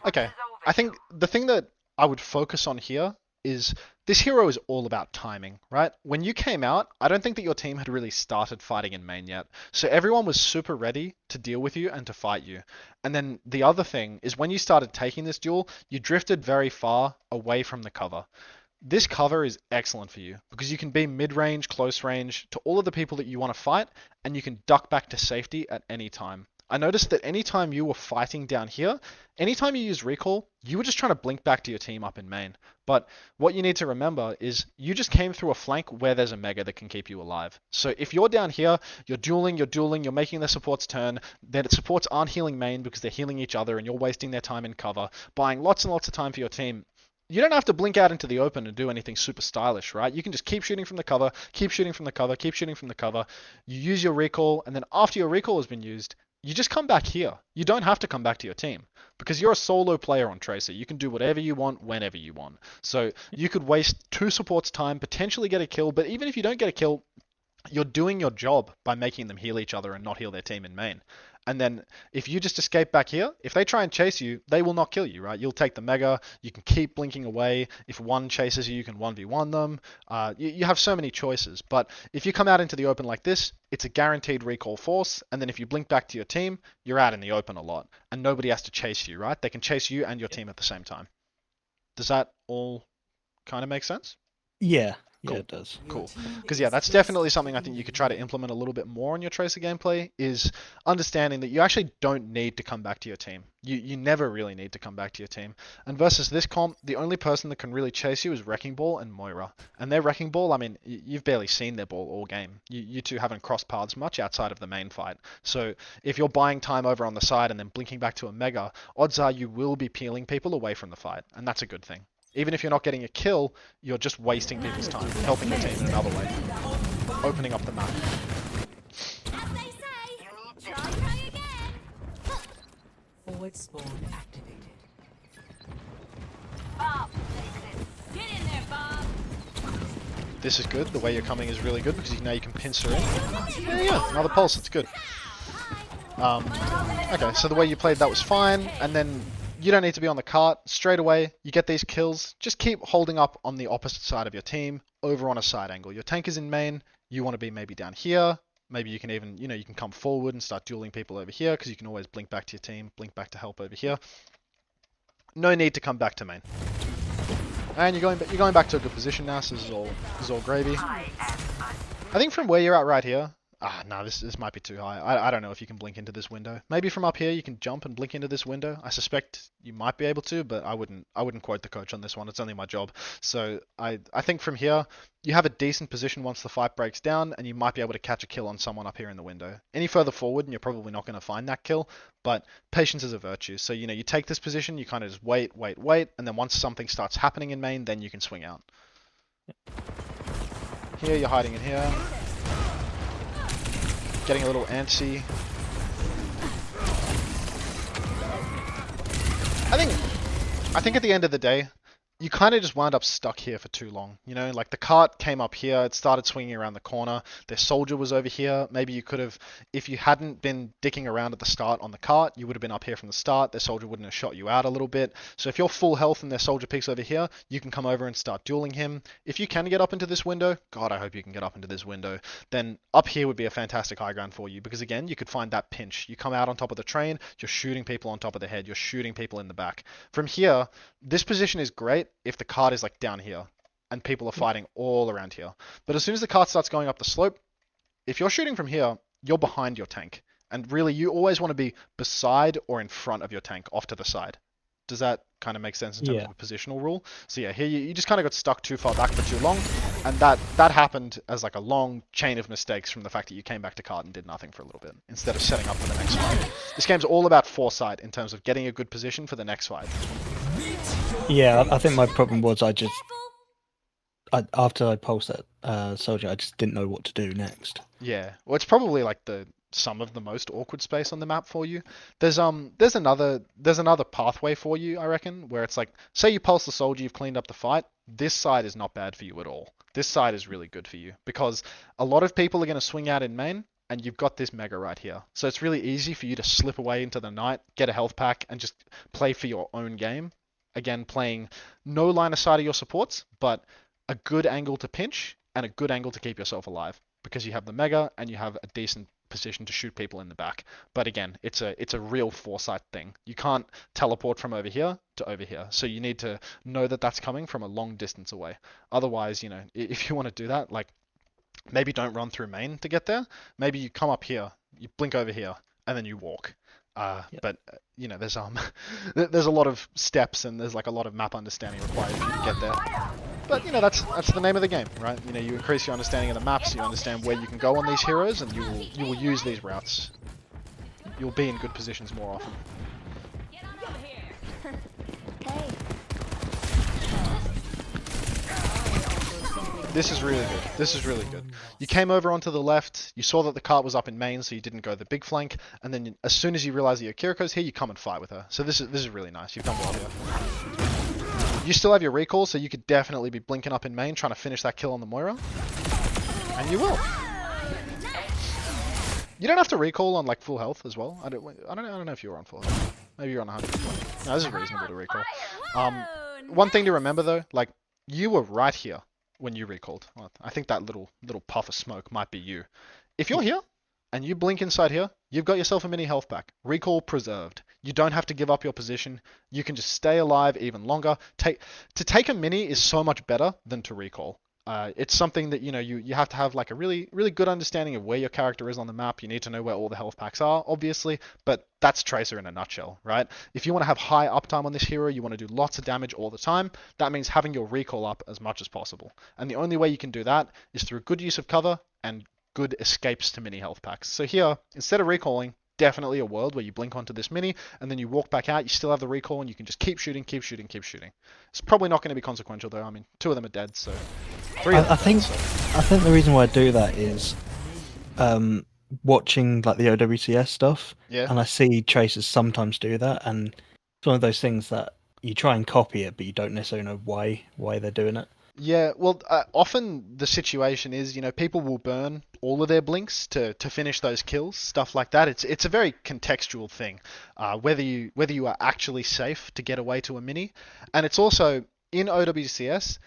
Okay, I think the thing that I would focus on here is this hero is all about timing, right? When you came out, I don't think that your team had really started fighting in main yet. So everyone was super ready to deal with you and to fight you. And then the other thing is when you started taking this duel, you drifted very far away from the cover. This cover is excellent for you because you can be mid-range, close range to all of the people that you want to fight, and you can duck back to safety at any time. I noticed that anytime you were fighting down here, anytime you used recall, you were just trying to blink back to your team up in main. But what you need to remember is you just came through a flank where there's a mega that can keep you alive. So if you're down here, you're dueling, you're making the supports turn, then supports aren't healing main because they're healing each other and you're wasting their time in cover, buying lots and lots of time for your team. You don't have to blink out into the open and do anything super stylish, right? You can just keep shooting from the cover, keep shooting from the cover, keep shooting from the cover. You use your recall, and then after your recall has been used, you just come back here. You don't have to come back to your team because you're a solo player on Tracer. You can do whatever you want, whenever you want. So you could waste 2 supports' time, potentially get a kill, but even if you don't get a kill, you're doing your job by making them heal each other and not heal their team in main. And then if you just escape back here, if they try and chase you, they will not kill you, right? You'll take the mega, you can keep blinking away. If one chases you, you can 1v1 them. You have so many choices. But if you come out into the open like this, it's a guaranteed recall force. And then if you blink back to your team, you're out in the open a lot. And nobody has to chase you, right? They can chase you and your team at the same time. Does that all kind of make sense? Yeah. Cool. Yeah, it does. Cool. Because yeah, that's definitely something I think you could try to implement a little bit more in your Tracer gameplay, is understanding that you actually don't need to come back to your team. You never really need to come back to your team. And versus this comp, the only person that can really chase you is Wrecking Ball and Moira. And their Wrecking Ball, I mean, you've barely seen their ball all game. You two haven't crossed paths much outside of the main fight. So if you're buying time over on the side and then blinking back to a mega, odds are you will be peeling people away from the fight. And that's a good thing. Even if you're not getting a kill, you're just wasting people's time, helping your team in another way, opening up the map. As they say, try again. Forward spawn activated. Bob, Get in there, Bob. This is good. The way you're coming is really good because now you can pincer in. Yeah, another pulse. That's good. Okay, so the way you played that was fine, and then you don't need to be on the cart. Straight away, you get these kills. Just keep holding up on the opposite side of your team, over on a side angle. Your tank is in main. You want to be maybe down here. Maybe you can even, you can come forward and start dueling people over here because you can always blink back to your team, blink back to help over here. No need to come back to main. And you're going back to a good position now, so this is all gravy. I think from where you're at right here, no, this might be too high. I don't know if you can blink into this window. Maybe from up here you can jump and blink into this window. I suspect you might be able to, but I wouldn't quote the coach on this one. It's only my job. So I think from here you have a decent position once the fight breaks down, and you might be able to catch a kill on someone up here in the window. Any further forward and you're probably not going to find that kill, but patience is a virtue. So you take this position, you kind of just wait, and then once something starts happening in main, then you can swing out. Here you're hiding in here. Getting a little antsy. I think at the end of the day, you kind of just wound up stuck here for too long. You know, like the cart came up here, it started swinging around the corner, their soldier was over here. Maybe you could have, if you hadn't been dicking around at the start on the cart, you would have been up here from the start. Their soldier wouldn't have shot you out a little bit. So if you're full health and their soldier peeks over here, you can come over and start dueling him. If you can get up into this window, God, I hope you can get up into this window, then up here would be a fantastic high ground for you because again, you could find that pinch. You come out on top of the train, you're shooting people on top of the head, you're shooting people in the back. From here, this position is great if the cart is like down here and people are fighting all around here. But as soon as the cart starts going up the slope, if you're shooting from here, you're behind your tank. And really, you always want to be beside or in front of your tank, off to the side. Does that kind of make sense in terms Yeah. of a positional rule? So yeah, here you just kind of got stuck too far back for too long, and that happened as like a long chain of mistakes from the fact that you came back to cart and did nothing for a little bit instead of setting up for the next fight. This game's all about foresight in terms of getting a good position for the next fight. Yeah, I think my problem was after I pulsed that soldier, I just didn't know what to do next. Yeah, well, it's probably like some of the most awkward space on the map for you. There's another pathway for you, I reckon, where it's like, say you pulse the soldier, you've cleaned up the fight. This side is not bad for you at all. This side is really good for you because a lot of people are going to swing out in main, and you've got this mega right here. So it's really easy for you to slip away into the night, get a health pack, and just play for your own game. Again, playing no line of sight of your supports, but a good angle to pinch and a good angle to keep yourself alive because you have the mega and you have a decent position to shoot people in the back. But again, it's a real foresight thing. You can't teleport from over here to over here. So you need to know that that's coming from a long distance away. Otherwise, you know, if you want to do that, like maybe don't run through main to get there. Maybe you come up here, you blink over here, and then you walk. But you know, there's there's a lot of steps and there's like a lot of map understanding required for you to get there. But you know, that's the name of the game, right? You know, you increase your understanding of the maps, you understand where you can go on these heroes, and you will use these routes. You'll be in good positions more often. Get on over here. This is really good. This is really good. You came over onto the left, you saw that the cart was up in main, so you didn't go the big flank, and then as soon as you realize that your Kiriko's here, you come and fight with her. So this is really nice. You've done well here. You still have your recall, so you could definitely be blinking up in main, trying to finish that kill on the Moira. And you will. You don't have to recall on like full health as well. I don't know if you're on full health. Maybe you're on 120. No, this is reasonable to recall. One thing to remember though, like you were right here when you recalled. Well, I think that little puff of smoke might be you. If you're here and you blink inside here, you've got yourself a mini health pack. Recall preserved. You don't have to give up your position. You can just stay alive even longer. To take a mini is so much better than to recall. It's something that, you know, you have to have like a really good understanding of where your character is on the map. You need to know where all the health packs are, obviously, but that's Tracer in a nutshell, right? If you want to have high uptime on this hero, you want to do lots of damage all the time, that means having your recall up as much as possible. And the only way you can do that is through good use of cover and good escapes to mini health packs. So here, instead of recalling, definitely a world where you blink onto this mini and then you walk back out, you still have the recall and you can just keep shooting. It's probably not going to be consequential though. I mean, 2 of them are dead, so 3 of them I think the reason why I do that is watching like the OWCS stuff, Yeah. and I see Tracers sometimes do that, and it's one of those things that you try and copy it, but you don't necessarily know why they're doing it. Yeah, well, often the situation is, you know, people will burn all of their blinks to finish those kills, stuff like that. It's a very contextual thing, whether you are actually safe to get away to a mini, and it's also in OWCS,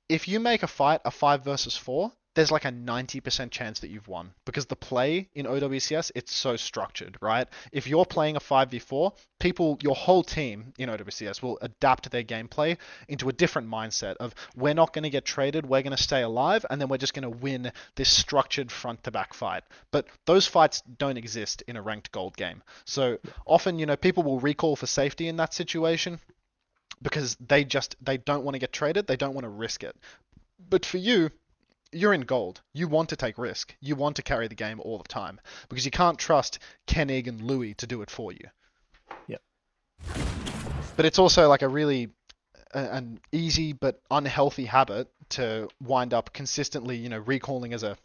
if you make a fight a 5 versus 4, there's like a 90% chance that you've won because the play in OWCS, it's so structured, right? If you're playing a 5v4, your whole team in OWCS will adapt their gameplay into a different mindset of we're not going to get traded, we're going to stay alive, and then we're just going to win this structured front-to-back fight. But those fights don't exist in a ranked gold game. So often, you know, people will recall for safety in that situation because they don't want to get traded, they don't want to risk it. But for you, you're in gold. You want to take risk. You want to carry the game all the time because you can't trust Kennig and Louis to do it for you. Yep. But it's also like a really an easy but unhealthy habit to wind up consistently, recalling as a,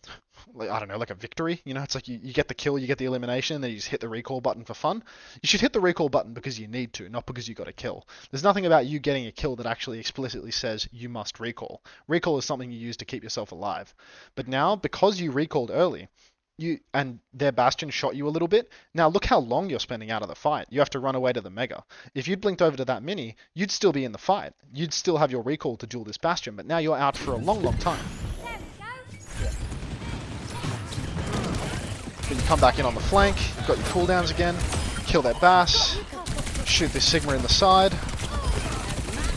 I don't know, like a victory. It's like you get the kill, you get the elimination, then you just hit the recall button for fun. You should hit the recall button because you need to, not because you got a kill. There's nothing about you getting a kill that actually explicitly says you must recall. Recall is something you use to keep yourself alive. But now, because you recalled early, and their Bastion shot you a little bit. Now look how long you're spending out of the fight. You have to run away to the Mega. If you'd blinked over to that Mini, you'd still be in the fight. You'd still have your recall to duel this Bastion, but now you're out for a long, long time. Then you come back in on the flank, you've got your cooldowns again, kill their Bass, shoot this Sigma in the side,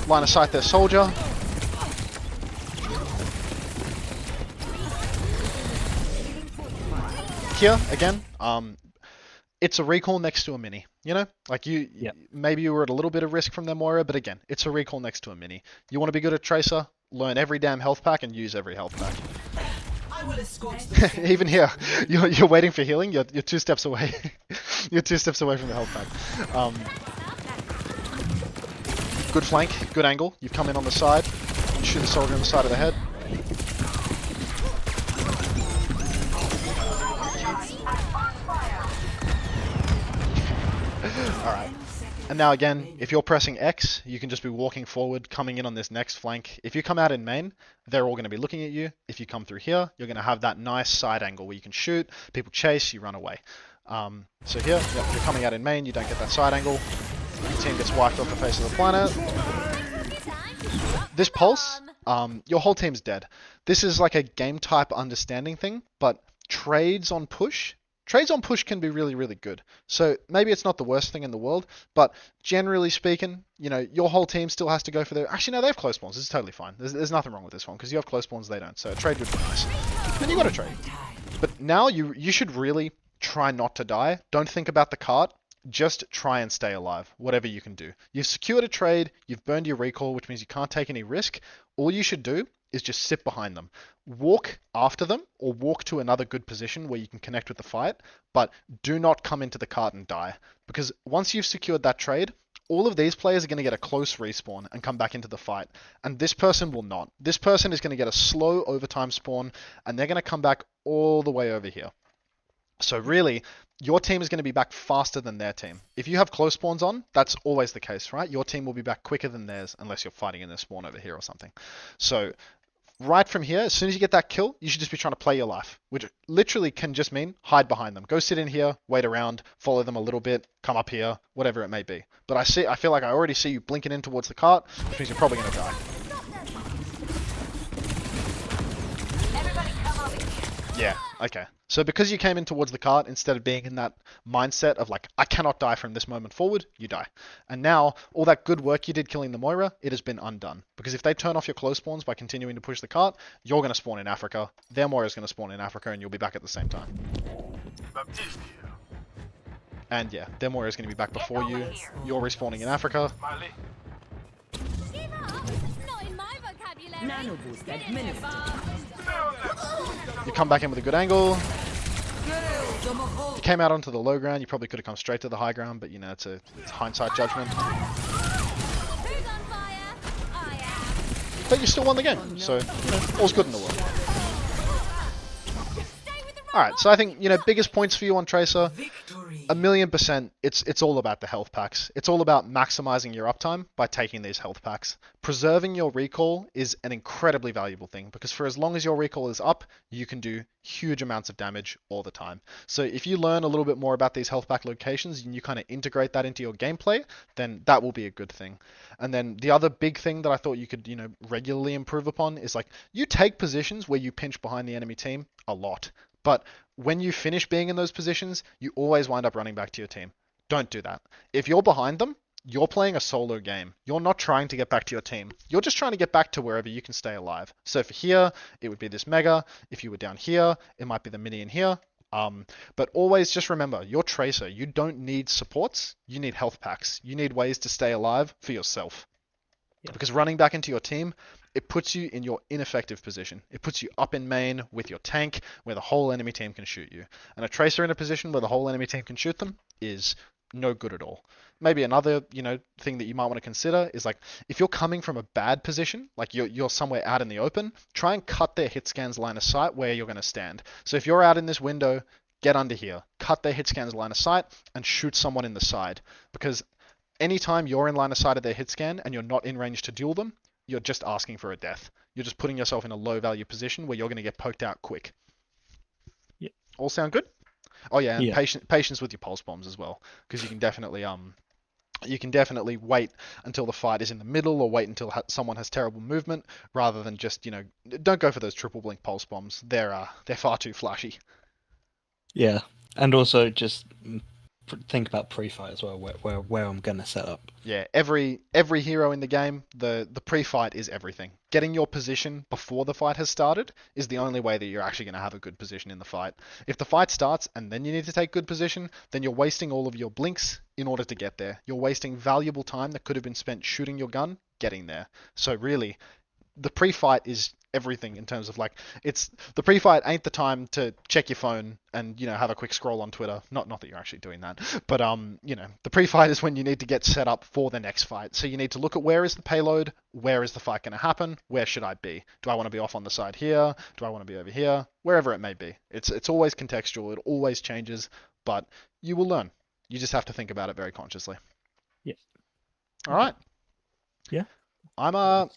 line of sight their soldier. Here, again, it's a recall next to a Mini, Like maybe you were at a little bit of risk from their Moira, but again, it's a recall next to a Mini. You want to be good at Tracer, learn every damn health pack and use every health pack. Even here, you're waiting for healing, you're 2 steps away. You're 2 steps away from the health pack. Good flank, good angle, you've come in on the side, shoot the soldier on the side of the head. Alright. And now again, if you're pressing X, you can just be walking forward, coming in on this next flank. If you come out in main, they're all going to be looking at you. If you come through here, you're going to have that nice side angle where you can shoot, people chase, you run away. So here, you're coming out in main, you don't get that side angle. Your team gets wiped off the face of the planet. This pulse, your whole team's dead. This is like a game type understanding thing, but trades on push can be really, really good. So maybe it's not the worst thing in the world, but generally speaking, your whole team still has to go for their... Actually, no, they have close spawns. This is totally fine. There's nothing wrong with this one, because you have close spawns, they don't. So a trade would be nice. Then you got to trade. But now you should really try not to die. Don't think about the cart. Just try and stay alive, whatever you can do. You've secured a trade, you've burned your recall, which means you can't take any risk. All you should do is just sit behind them. Walk after them, or walk to another good position where you can connect with the fight, but do not come into the cart and die. Because once you've secured that trade, all of these players are going to get a close respawn and come back into the fight. And this person will not. This person is going to get a slow overtime spawn, and they're going to come back all the way over here. So really, your team is going to be back faster than their team. If you have close spawns on, that's always the case, right? Your team will be back quicker than theirs, unless you're fighting in their spawn over here or something. So right from here, as soon as you get that kill, you should just be trying to play your life, which literally can just mean hide behind them. Go sit in here, wait around, follow them a little bit, come up here, whatever it may be. But I feel like I already see you blinking in towards the cart, which means you're probably going to die. Yeah, okay. So because you came in towards the cart, instead of being in that mindset of like, I cannot die from this moment forward, you die. And now, all that good work you did killing the Moira, it has been undone. Because if they turn off your close spawns by continuing to push the cart, you're going to spawn in Africa, their Moira is going to spawn in Africa, and you'll be back at the same time. And yeah, their Moira is going to be back before you, you're respawning in Africa. Nano boost administered. You come back in with a good angle. You came out onto the low ground, you probably could have come straight to the high ground, but it's hindsight judgment. But you still won the game, so all's good in the world. Alright, so I think, biggest points for you on Tracer, 1,000,000%, it's all about the health packs. It's all about maximizing your uptime by taking these health packs. Preserving your recall is an incredibly valuable thing, because for as long as your recall is up, you can do huge amounts of damage all the time. So if you learn a little bit more about these health pack locations and you kind of integrate that into your gameplay, then that will be a good thing. And then the other big thing that I thought you could, regularly improve upon is like, you take positions where you pinch behind the enemy team a lot. But when you finish being in those positions, you always wind up running back to your team. Don't do that. If you're behind them, you're playing a solo game. You're not trying to get back to your team. You're just trying to get back to wherever you can stay alive. So for here, it would be this Mega. If you were down here, it might be the Mini in here. But always just remember, you're Tracer. You don't need supports. You need health packs. You need ways to stay alive for yourself. Yeah. Because running back into your team, it puts you in your ineffective position. It puts you up in main with your tank, where the whole enemy team can shoot you. And a Tracer in a position where the whole enemy team can shoot them is no good at all. Maybe another, thing that you might want to consider is like if you're coming from a bad position, like you're somewhere out in the open, try and cut their hit scans line of sight where you're going to stand. So if you're out in this window, get under here, cut their hit scans line of sight, and shoot someone in the side. Because anytime you're in line of sight of their hit scan and you're not in range to duel them, you're just asking for a death. You're just putting yourself in a low value position where you're going to get poked out quick. Yeah. All sound good? Oh yeah, and Yeah. patience with your pulse bombs as well, because you can definitely wait until the fight is in the middle or wait until someone has terrible movement rather than just, don't go for those triple blink pulse bombs. They're far too flashy. Yeah, and also just think about pre-fight as well, where I'm gonna set up. Yeah, every hero in the game, the pre-fight is everything. Getting your position before the fight has started is the only way that you're actually going to have a good position in the fight. If the fight starts and then you need to take good position, then you're wasting all of your blinks in order to get there. You're wasting valuable time that could have been spent shooting your gun getting there. So really, the pre-fight is everything in terms of like it's the pre-fight ain't the time to check your phone and have a quick scroll on Twitter. Not that you're actually doing that, but the pre-fight is when you need to get set up for the next fight. So you need to look at where is the payload, where is the fight going to happen, where should I be? Do I want to be off on the side here? Do I want to be over here? Wherever it may be. It's always contextual. It always changes, but you will learn. You just have to think about it very consciously. Yeah. All right. Yeah. I'm